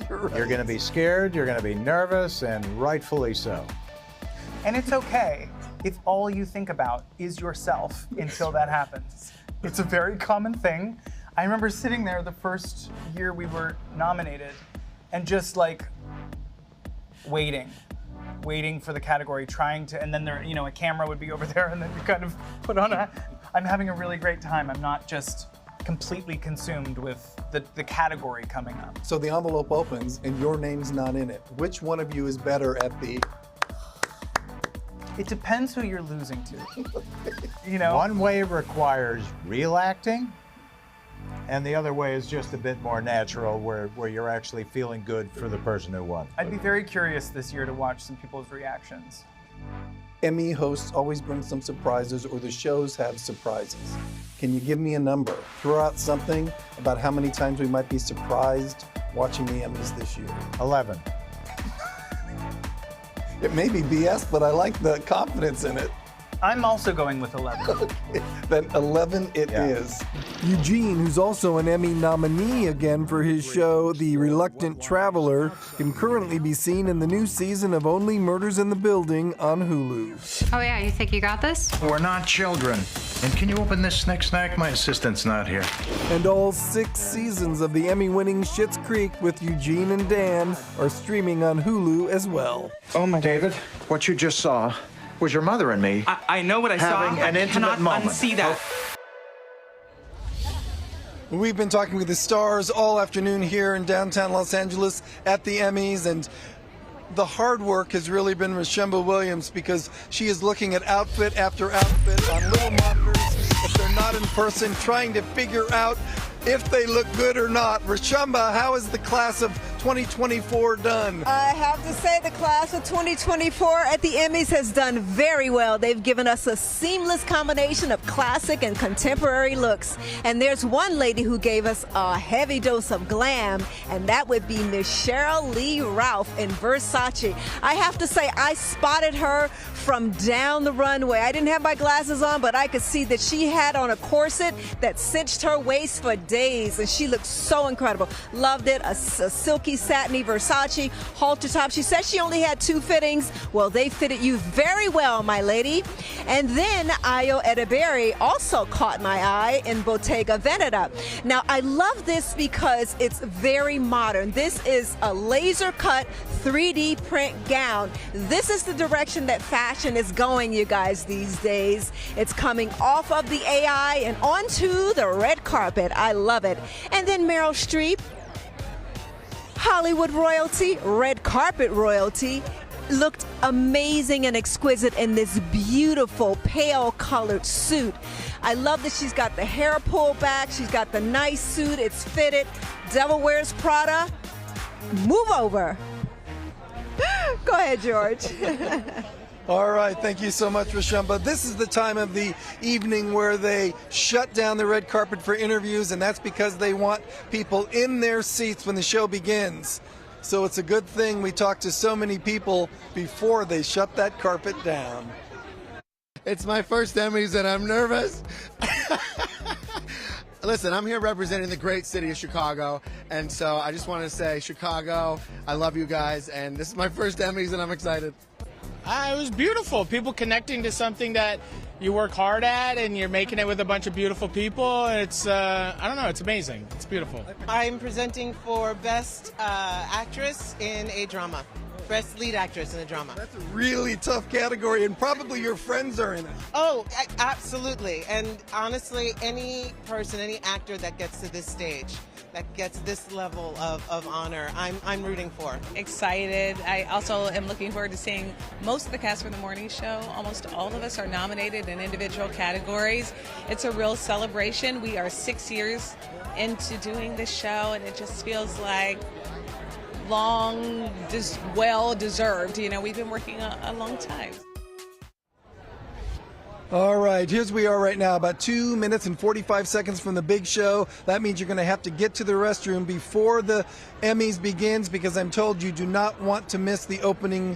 You're going to be scared, you're going to be nervous, and rightfully so. And it's okay if all you think about is yourself until that happens. It's a very common thing. I remember sitting there the first year we were nominated and just like waiting for the category, trying to, and then there, a camera would be over there and then you kind of put on I'm having a really great time. I'm not just completely consumed with the category coming up. So the envelope opens and your name's not in it. Which one of you is better at the... It depends who you're losing to. One way requires real acting, and the other way is just a bit more natural, where you're actually feeling good for the person who won. I'd be very curious this year to watch some people's reactions. Emmy hosts always bring some surprises, or the shows have surprises. Can you give me a number? Throw out something about how many times we might be surprised watching the Emmys this year. 11. It may be BS, but I like the confidence in it. I'm also going with 11. Okay, then 11 it is. Eugene, who's also an Emmy nominee again for his show, The Reluctant Traveler, can currently be seen in the new season of Only Murders in the Building on Hulu. Oh yeah, you think you got this? We're not children. And can you open this snack? My assistant's not here. And all 6 seasons of the Emmy-winning Schitt's Creek with Eugene and Dan are streaming on Hulu as well. Oh my David, what you just saw was your mother and me. I know what I saw. Having an intimate moment. I cannot unsee that. We've been talking with the stars all afternoon here in downtown Los Angeles at the Emmys, and the hard work has really been Rashemba Williams, because she is looking at outfit after outfit on little monitors if they're not in person, trying to figure out if they look good or not. Rashemba, how is the class of 2024 done? I have to say the class of 2024 at the Emmys has done very well. They've given us a seamless combination of classic and contemporary looks. And there's one lady who gave us a heavy dose of glam, and that would be Miss Sheryl Lee Ralph in Versace. I have to say, I spotted her from down the runway. I didn't have my glasses on, but I could see that she had on a corset that cinched her waist for days, and she looked so incredible. Loved it. A silky, satiny Versace halter top. She said she only had 2 fittings. Well, they fitted you very well, my lady. And then Ayo Edebiri also caught my eye in Bottega Veneta. Now, I love this because it's very modern. This is a laser cut 3D print gown. This is the direction that fashion is going, you guys, these days. It's coming off of the AI and onto the red carpet. I love it. And then Meryl Streep, Hollywood royalty, red carpet royalty, looked amazing and exquisite in this beautiful pale colored suit. I love that she's got the hair pulled back. She's got the nice suit. It's fitted. Devil Wears Prada. Move over. Go ahead, George. All right, thank you so much, Rashemba. This is the time of the evening where they shut down the red carpet for interviews, and that's because they want people in their seats when the show begins. So it's a good thing we talked to so many people before they shut that carpet down. It's my first Emmys, and I'm nervous. Listen, I'm here representing the great city of Chicago, and so I just want to say, Chicago, I love you guys, and this is my first Emmys, and I'm excited. It was beautiful. People connecting to something that you work hard at, and you're making it with a bunch of beautiful people. It's, I don't know, it's amazing. It's beautiful. I'm presenting for Best Actress in a Drama. Best Lead Actress in a Drama. That's a really tough category, and probably your friends are in it. Oh, absolutely. And honestly, any person, any actor that gets to this stage, that gets this level of honor, I'm rooting for. Excited. I also am looking forward to seeing most of the cast for the morning show. Almost all of us are nominated in individual categories. It's a real celebration. We are 6 years into doing this show, and it just feels like long, well deserved. You know, we've been working a long time. All right, here's we are right now, about 2 minutes and 45 seconds from the big show. That means you're going to have to get to the restroom before the Emmys begins, because I'm told you do not want to miss the opening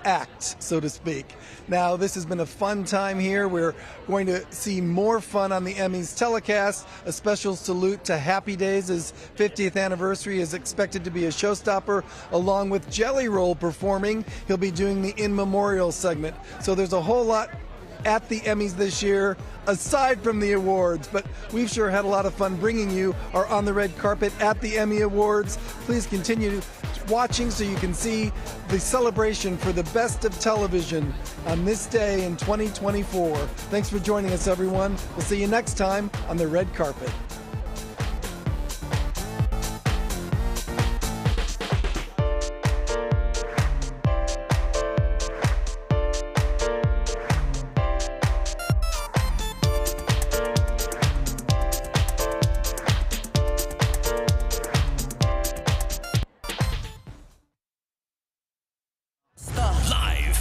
act, so to speak. Now, this has been a fun time here. We're going to see more fun on the Emmys telecast. A special salute to Happy Days' 50th anniversary is expected to be a showstopper, along with Jelly Roll performing. He'll be doing the In Memorial segment. So there's a whole lot at the Emmys this year, aside from the awards, but we've sure had a lot of fun bringing you our On the Red Carpet at the Emmy Awards. Please continue watching so you can see the celebration for the best of television on this day in 2024. Thanks for joining us, everyone. We'll see you next time on the Red Carpet.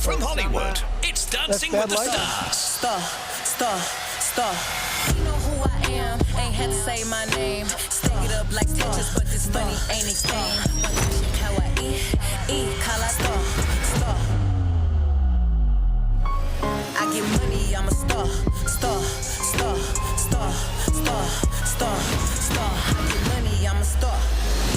From Hollywood, it's Dancing with the Stars. Star. You know who I am, ain't had to say my name. Stack it up like Tetris, but this money ain't explain. How I eat, call I star. I get money, I'm a star. I get money, I'm a star.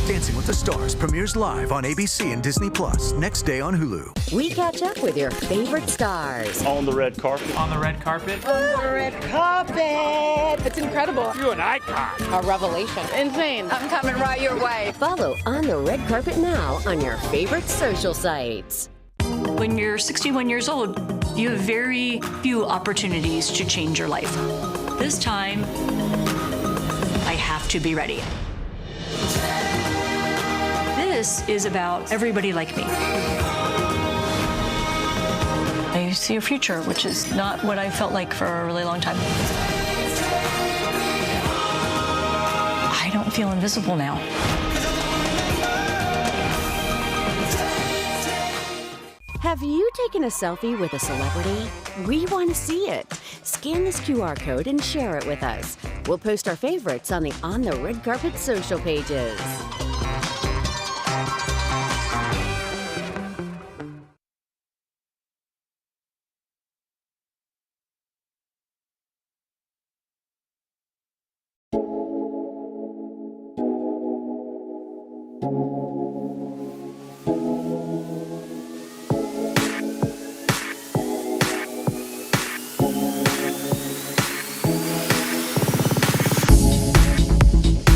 Dancing with the Stars premieres live on ABC and Disney Plus next day on Hulu. We catch up with your favorite stars. On the red carpet. On the red carpet. On the red carpet. It's incredible. You're an icon. A revelation. Insane. I'm coming right your way. Follow On the Red Carpet now on your favorite social sites. When you're 61 years old, you have very few opportunities to change your life. This time, I have have to be ready. This is about everybody like me. I see a future, which is not what I felt like for a really long time. I don't feel invisible now. Have you taken a selfie with a celebrity? We want to see it. Scan this QR code and share it with us. We'll post our favorites on the Red Carpet social pages.